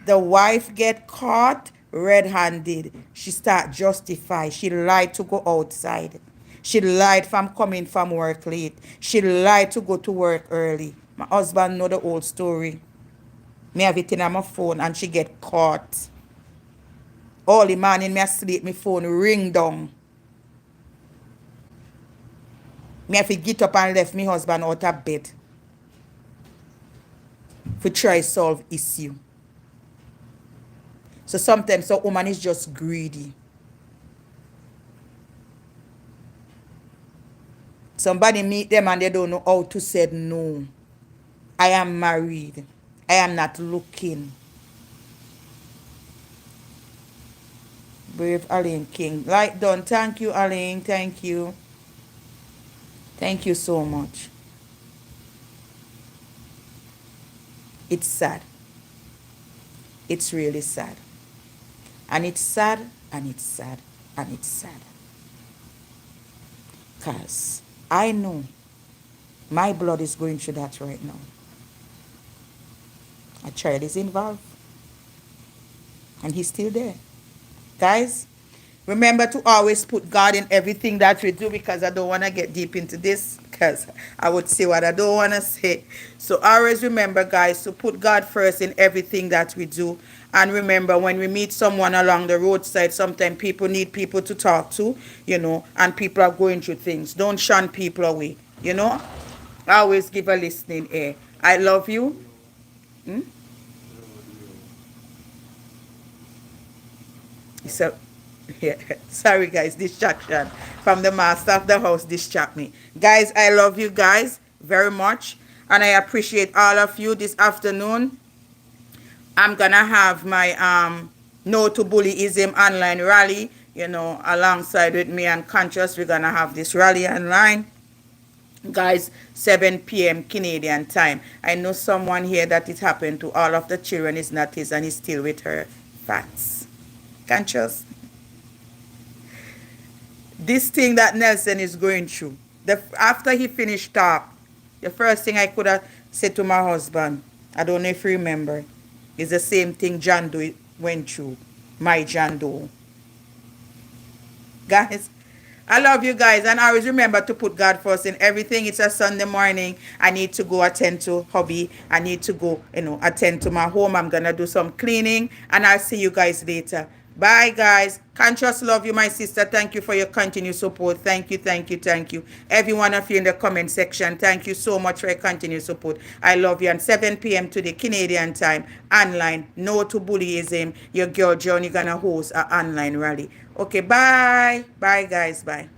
the wife get caught red-handed. She start justify. She lied to go outside. She lied from coming from work late. She lied to go to work early. My husband know the whole story. Me have it in on my phone and she get caught. All the morning me asleep, my phone ring down. Me have to get up and left my husband out of bed. For try solve issue. So sometimes a woman is just greedy. Somebody meet them and they don't know how to say no. I am married. I am not looking. Brave Aline King. Light done. Thank you, Aline. Thank you. Thank you so much. It's sad. It's really sad. And it's sad, and it's sad, and it's sad. Because I know my blood is going through that right now. A child is involved. And he's still there. Guys, remember to always put God in everything that we do, because I don't want to get deep into this because I would say what I don't want to say. So always remember, guys, to put God first in everything that we do. And remember, when we meet someone along the roadside, sometimes people need people to talk to, and people are going through things. Don't shun people away, Always give a listening ear. I love you. So, yeah, sorry guys, distraction from the master of the house distract me. Guys, I love you guys very much, and I appreciate all of you this afternoon. I'm gonna have my No to Bullyism online rally, alongside with me and Conscious. We're gonna have this rally online, guys, 7 p.m. Canadian time. I know someone here that it happened to. All of the children is not his, and he's still with her. Facts. Conscious. This thing that Nelson is going through. After he finished talk, the first thing I could have said to my husband, I don't know if you remember, is the same thing John Doe went through. My John Doe. Guys, I love you guys, and always remember to put God first in everything. It's a Sunday morning. I need to go attend to hubby. I need to go, attend to my home. I'm going to do some cleaning, and I'll see you guys later. Bye, guys. Conscious love you, my sister. Thank you for your continued support. Thank you, thank you, thank you. Every one of you in the comment section, thank you so much for your continued support. I love you. And 7 p.m. today, Canadian time, online, No to Bullyism. Your girl Johnny gonna host an online rally. Okay, bye. Bye, guys. Bye.